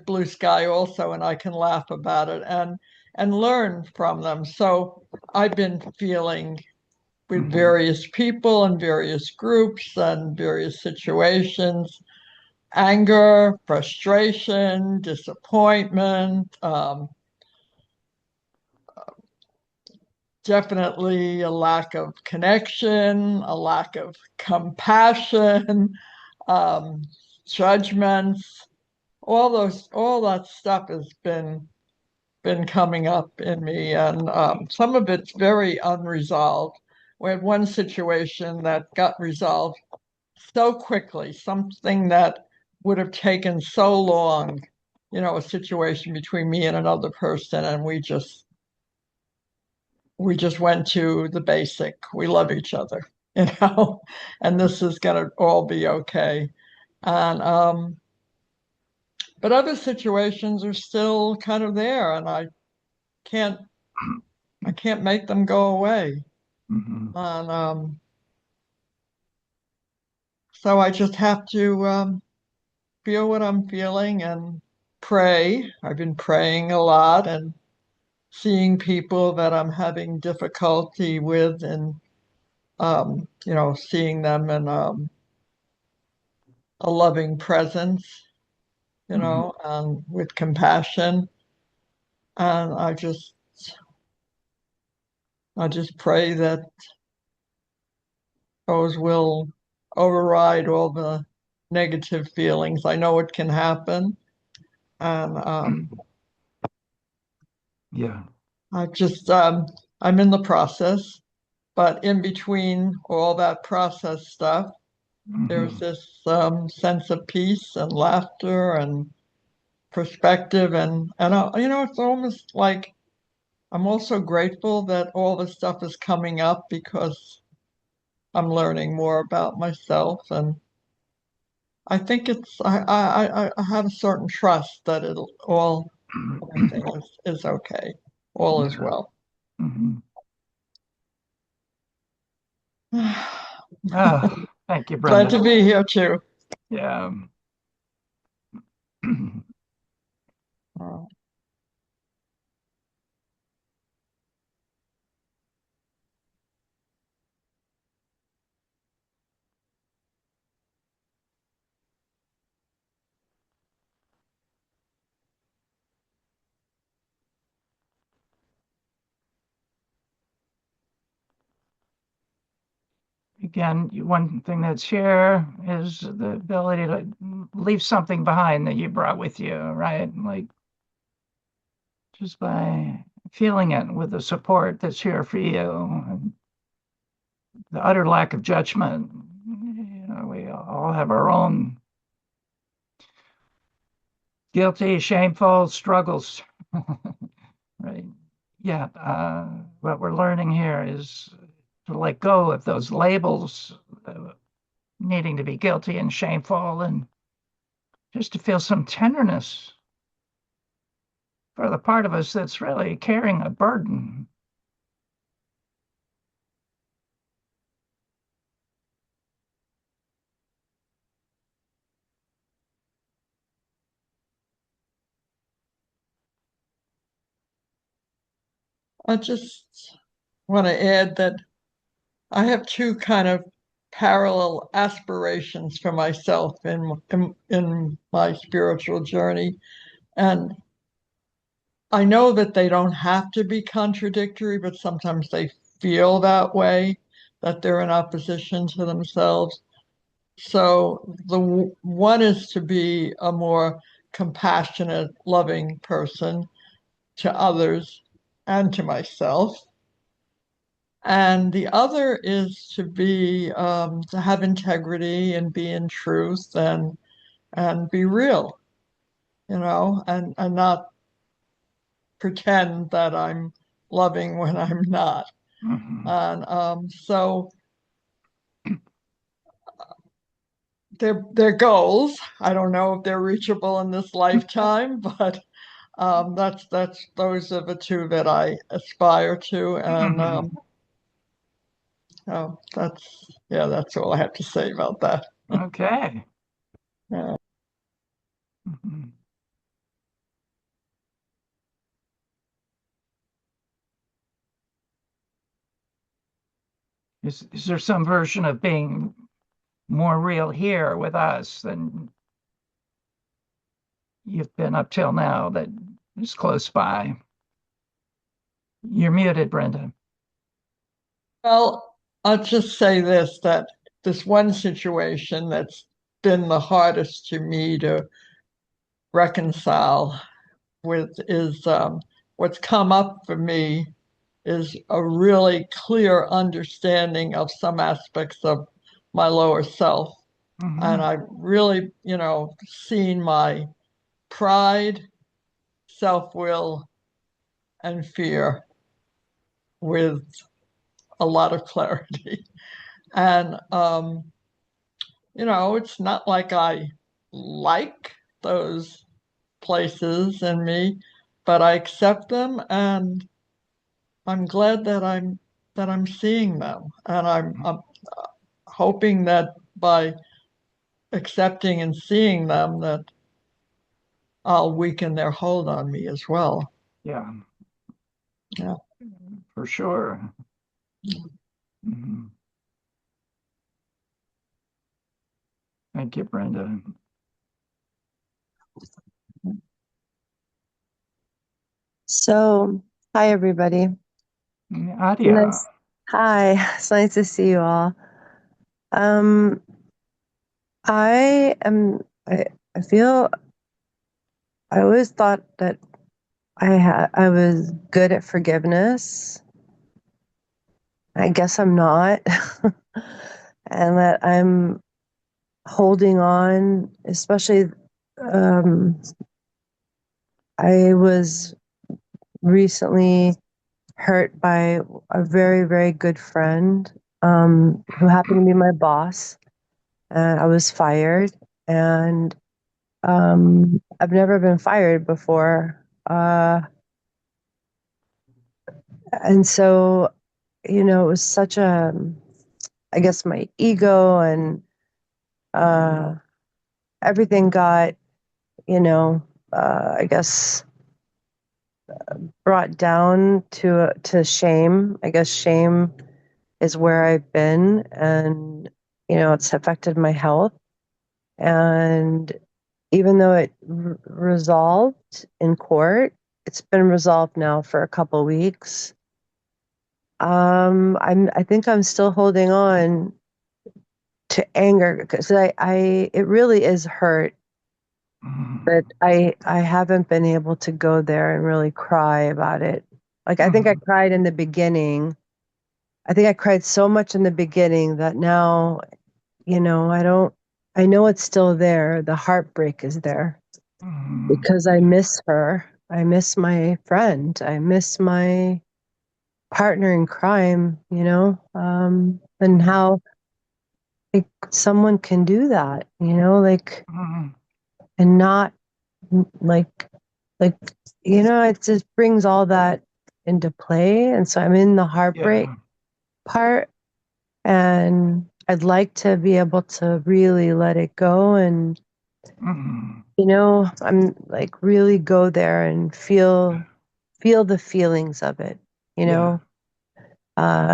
blue sky also, and I can laugh about it and learn from them. So I've been feeling with various people and various groups and various situations, anger, frustration, disappointment, definitely a lack of connection, a lack of compassion, um, judgments, all that stuff has been coming up in me, and some of it's very unresolved. We had one situation that got resolved so quickly, something that would have taken so long, a situation between me and another person, and we just went to the basic. We love each other, and this is gonna all be okay. And but other situations are still kind of there, and can't I can't make them go away. Mm-hmm. And so I just have to feel what I'm feeling and pray. I've been praying a lot and seeing people that I'm having difficulty with, and seeing them in a loving presence, and with compassion. And I just pray that those will override all the negative feelings. I know it can happen, and Yeah. I'm in the process, but in between all that process stuff, there's this sense of peace and laughter and perspective, and it's almost like I'm also grateful that all this stuff is coming up because I'm learning more about myself, and I think I have a certain trust that everything is okay, all is well. Mm-hmm. Thank you, Glad Brenda. to be here too. Yeah. again, one thing that's here is the ability to leave something behind that you brought with you, right? Like just by feeling it with the support that's here for you, and the utter lack of judgment. We all have our own guilty, shameful struggles, right? Yeah, what we're learning here is to let go of those labels, needing to be guilty and shameful, and just to feel some tenderness for the part of us that's really carrying a burden. I just want to add that I have two kind of parallel aspirations for myself in my spiritual journey. And I know that they don't have to be contradictory, but sometimes they feel that way, that they're in opposition to themselves. So the one is to be a more compassionate, loving person to others and to myself. And the other is to have integrity and be in truth and be real, and not pretend that I'm loving when I'm not. Mm-hmm. And so they're goals. I don't know if they're reachable in this lifetime, but that's those are the two that I aspire to, and Mm-hmm. oh, that's all I have to say about that. Okay. Yeah. Mm-hmm. Is there some version of being more real here with us than you've been up till now that is close by? You're muted, Brenda. Well, I'll just say this, that this one situation that's been the hardest to me to reconcile with is what's come up for me is a really clear understanding of some aspects of my lower self. And Mm-hmm. I've really, seen my pride, self-will, and fear with a lot of clarity. And it's not like I like those places in me, but I accept them, and I'm glad that I'm seeing them, and I'm hoping that by accepting and seeing them, that I'll weaken their hold on me as well. Yeah, Yeah. for sure. Mm-hmm. Thank you, Brenda. So, hi everybody. Adia. Hi, it's nice to see you all. I am. I feel. I always thought that I was good at forgiveness. I guess I'm not, and that I'm holding on. Especially, I was recently hurt by a very, very good friend who happened to be my boss. And I was fired, and I've never been fired before. And so, it was such I guess my ego and everything got, I guess brought down to shame. I guess shame is where I've been, and it's affected my health. And even though it resolved in court, it's been resolved now for a couple weeks. I think I'm still holding on to anger, because it really is hurt, but I haven't been able to go there and really cry about it. Like, I think I cried in the beginning. I think I cried so much in the beginning that now, I know it's still there. The heartbreak is there because I miss her. I miss my friend. I miss my partner in crime, and how, like, someone can do that, like, and not like, like, it just brings all that into play. And so I'm in the heartbreak part, and I'd like to be able to really let it go and, I'm like, really go there and feel the feelings of it,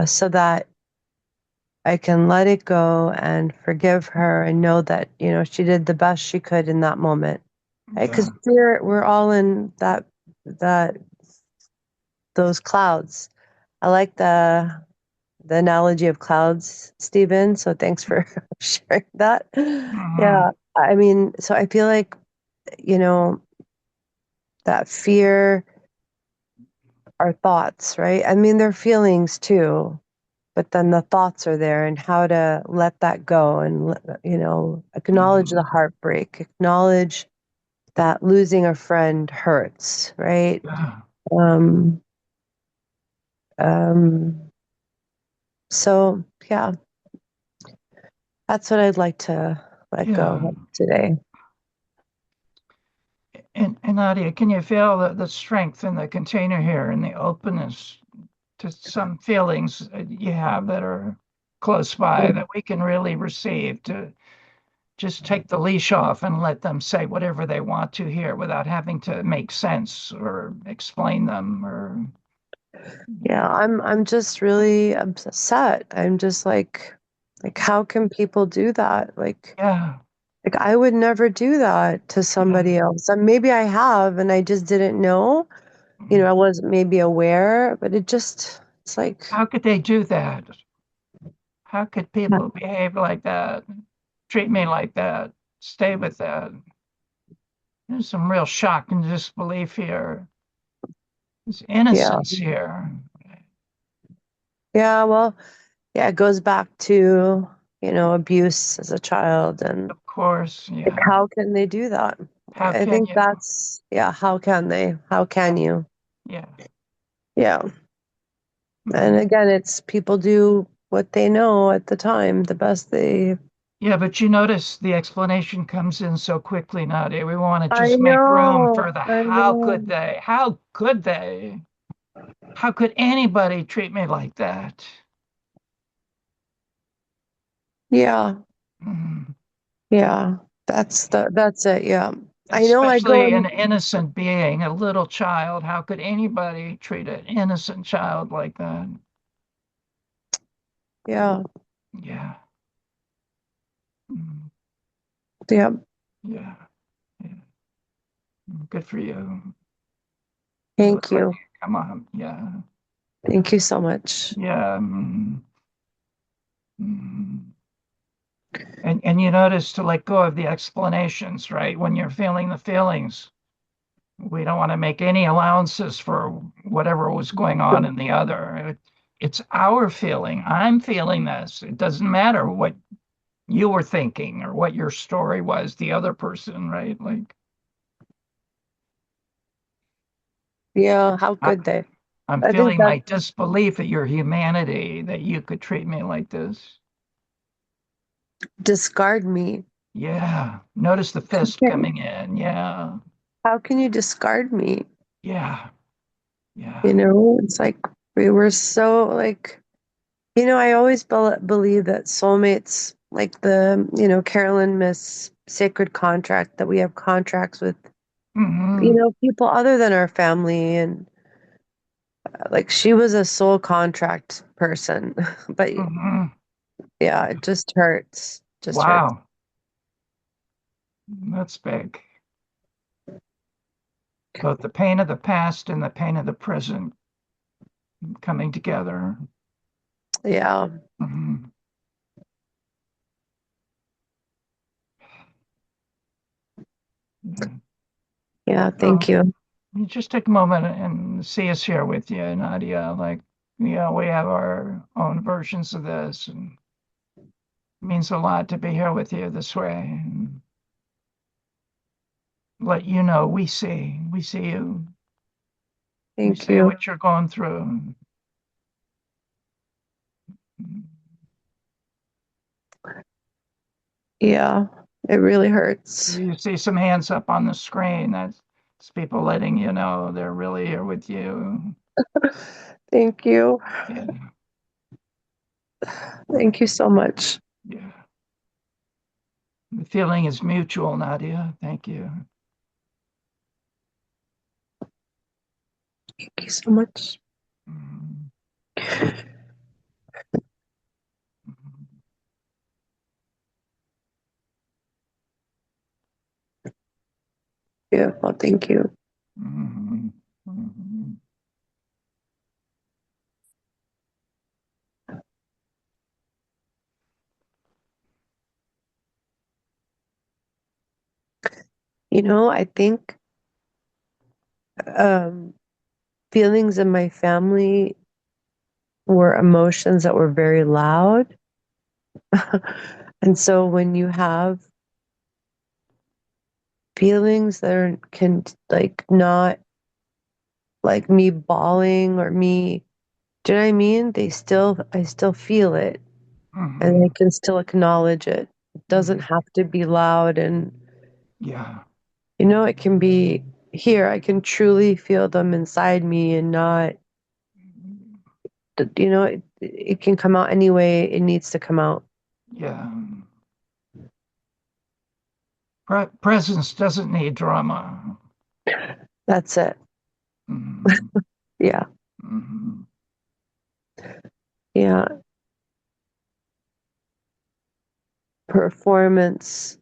so that I can let it go and forgive her and know that, she did the best she could in that moment. Right? Because we're all in that those clouds. I like the analogy of clouds, Stephen. So thanks for sharing that. Yeah. I mean, so I feel like, that fear are thoughts, right? I mean, they're feelings too, but then the thoughts are there, and how to let that go and, acknowledge the heartbreak, acknowledge that losing a friend hurts, right? Um, so yeah, that's what I'd like to let go of today. And Nadia, can you feel the strength in the container here and the openness to some feelings you have that are close by that we can really receive, to just take the leash off and let them say whatever they want to here without having to make sense or explain them or. Yeah, I'm just really upset. I'm just like how can people do that? Like I would never do that to somebody else. And maybe I have and I just didn't know. I wasn't maybe aware, but it's like, how could they do that? How could people behave like that, treat me like that, stay with that? There's some real shock and disbelief here. There's innocence here. Yeah, well, yeah, it goes back to, abuse as a child, and of course, like, how can they do that? How I can think you? that's, how can they? How can you? Yeah. Yeah. And again, it's people do what they know at the time, the best they. Yeah, but you notice the explanation comes in so quickly, Nadia. We want to I just make room know. for the I how could know. they? How could they? How could anybody treat me like that? Yeah. Mm. Yeah. That's it. Yeah. I know I go Especially an and innocent being, a little child. How could anybody treat an innocent child like that? yeah. Yeah. Mm. Yeah. Yeah. Yeah. Good for you. You Thank look like you. come on. Yeah. Thank you so much. Yeah. Mm. And you notice to let go of the explanations, right? When you're feeling the feelings, we don't want to make any allowances for whatever was going on in the other. It's our feeling. I'm feeling this. It doesn't matter what you were thinking or what your story was, the other person, right? Like, Yeah, how could they? I'm I think feeling that my disbelief at your humanity that you could treat me like this. discard me. Yeah. Notice the fist coming in. Yeah. How can you discard me? Yeah. Yeah. It's like we were so like, I always believe that soulmates, like the, Carolyn Miss sacred contract, that we have contracts with, people other than our family. And like she was a soul contract person, but yeah, it just hurts. Just hurts. Wow. That's big. Both the pain of the past and the pain of the present coming together. Yeah. Mhm. Yeah, thank you. You just take a moment and see us here with you, Nadia. Like, we have our own versions of this, and it means a lot to be here with you this way. And let you know we see you. We Thank see you. what you're going through. Yeah, it really hurts. You see some hands up on the screen. That's people letting you know they're really here with you. Thank you. Yeah, Thank you so much. yeah. The feeling is mutual, Nadia. Thank you. Thank you so much. Mhm. Beautiful. Thank you. Mhm. Mhm. I think feelings in my family were emotions that were very loud. And so when you have feelings that can like not like me bawling or me, do you know what I mean? I still feel it and I Mhm. can still acknowledge it. It doesn't Mhm. have to be loud and, Yeah. it can be here. I can truly feel them inside me and not, it can come out any way it needs to come out. Yeah. Presence doesn't need drama. That's it. Mhm. Yeah. Mhm. Yeah. Performance,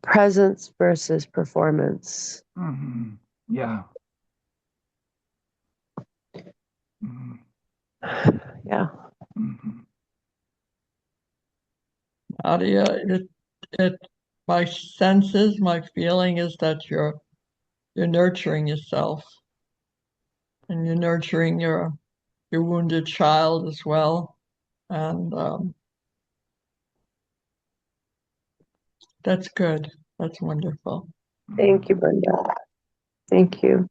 presence versus performance. Mhm. Yeah. Mhm. Yeah. Mhm. Nadia, my senses, my feeling is that you're nurturing yourself and you're nurturing your wounded child as well. And that's good. That's wonderful. Thank you, Brenda. Thank you.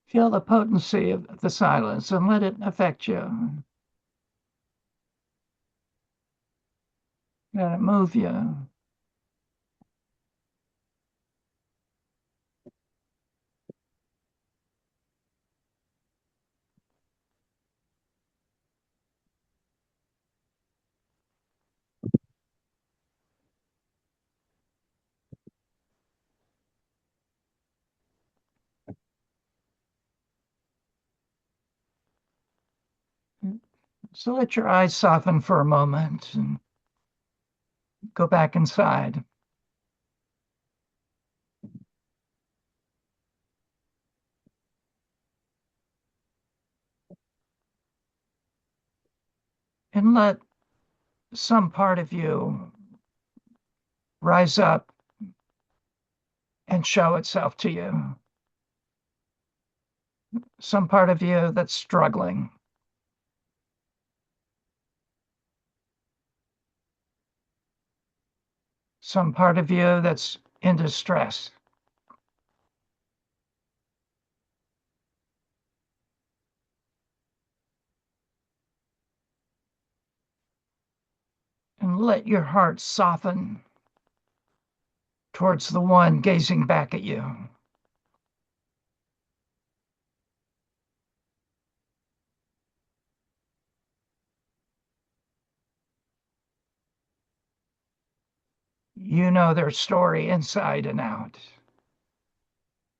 Feel the potency of the silence and let it affect you. Let it move you. So let your eyes soften for a moment and go back inside. And let some part of you rise up and show itself to you. Some part of you that's struggling. Some part of you that's in distress. And let your heart soften towards the one gazing back at you. You know their story inside and out.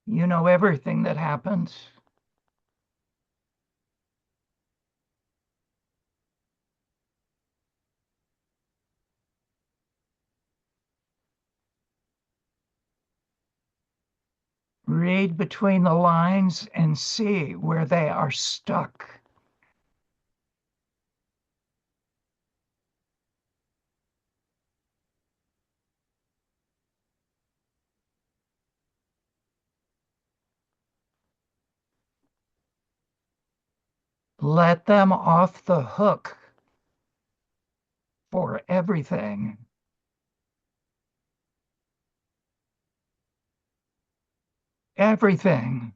You know everything that happened. Read between the lines and see where they are stuck. Let them off the hook for everything. Everything.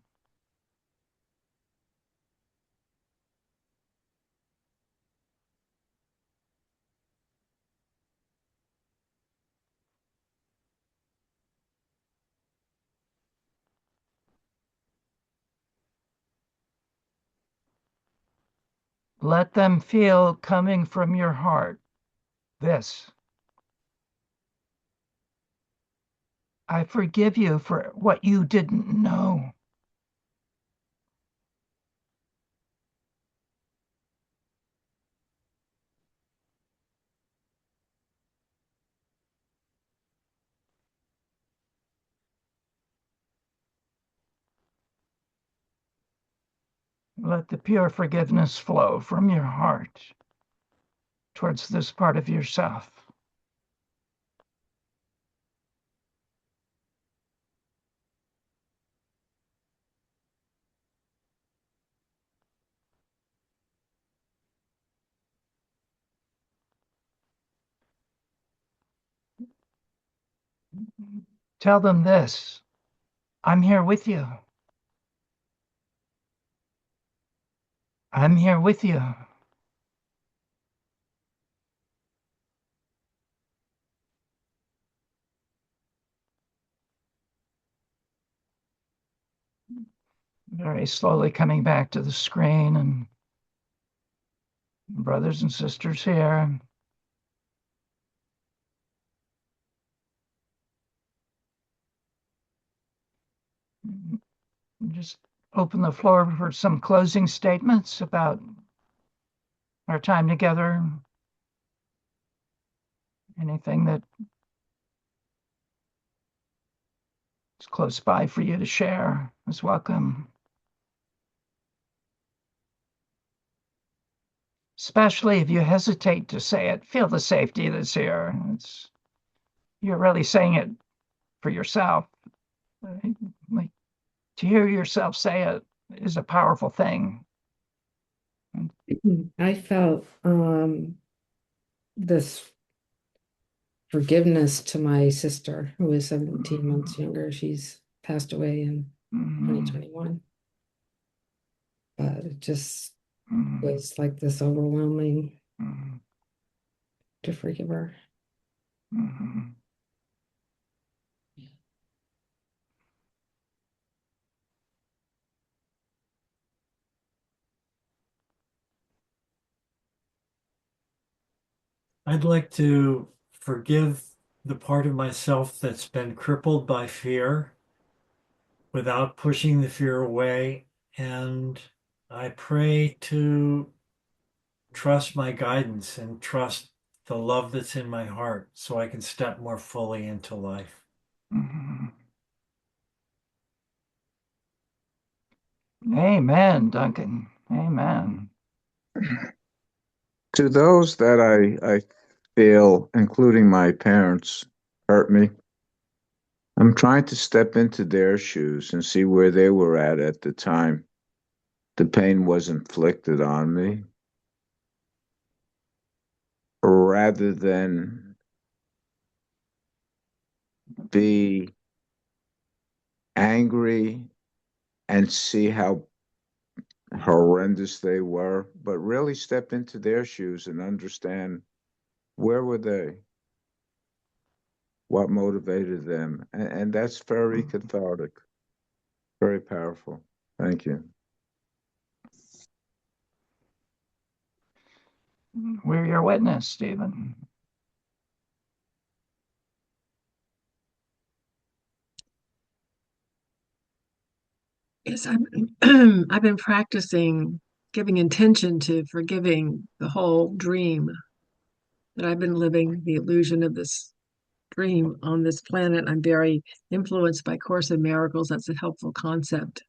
Let them feel coming from your heart this. I forgive you for what you didn't know. Let the pure forgiveness flow from your heart towards this part of yourself. Tell them this. I'm here with you. I'm here with you. Very slowly coming back to the screen, and brothers and sisters here. Just open the floor for some closing statements about our time together. Anything that is close by for you to share is welcome. Especially if you hesitate to say it, feel the safety that's here. You're really saying it for yourself. Like, to hear yourself say it is a powerful thing. I felt this forgiveness to my sister, who is 17 months younger. She's passed away in 2021. But it just was like this overwhelming to forgive her. I'd like to forgive the part of myself that's been crippled by fear without pushing the fear away. And I pray to trust my guidance and trust the love that's in my heart so I can step more fully into life. Amen, Duncan. Amen. To those that I feel, including my parents, hurt me, I'm trying to step into their shoes and see where they were at the time the pain was inflicted on me, rather than be angry and see how horrendous they were, but really step into their shoes and understand Where were they? What motivated them? And that's very cathartic, very powerful. Thank you. We're your witness, Stephen. Yes, I've been practicing giving intention to forgiving the whole dream that I've been living, the illusion of this dream on this planet. I'm very influenced by Course in Miracles. That's a helpful concept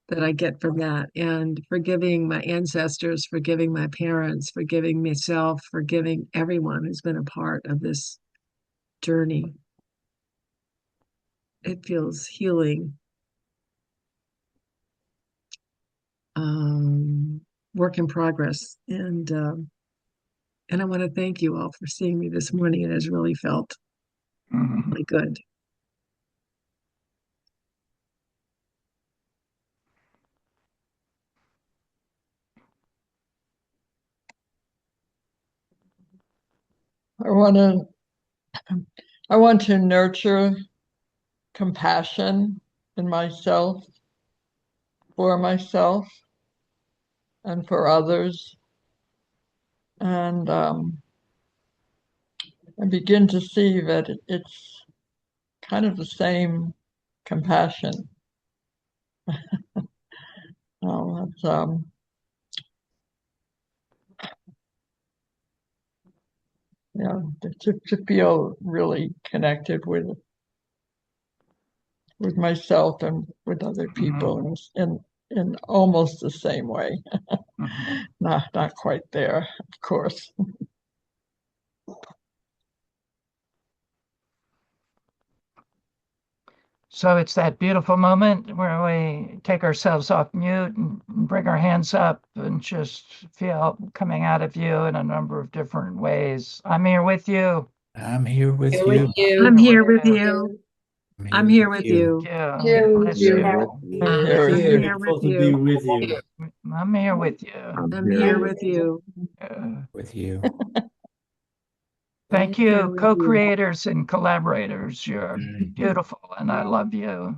that I get from that. And forgiving my ancestors, forgiving my parents, forgiving myself, forgiving everyone who's been a part of this journey. It feels healing. Work in progress. And I want to thank you all for seeing me this morning. It has really felt really good. I want to nurture compassion in myself, for myself, and for others. And I begin to see that it's kind of the same compassion. It's, to feel really connected with myself and with other people in almost the same way. Not quite there, of course. So it's that beautiful moment where we take ourselves off mute and bring our hands up and just feel coming out of you in a number of different ways. I'm here with you. I'm here with Here you. with you. I'm here with you. I'm here with you. Yeah. Here with Bless you. you. I'm Here with very you. grateful to be with you. I'm here with you. I'm here with you. With you. Thank Here you, with you. co-creators and collaborators. You're beautiful and I love you.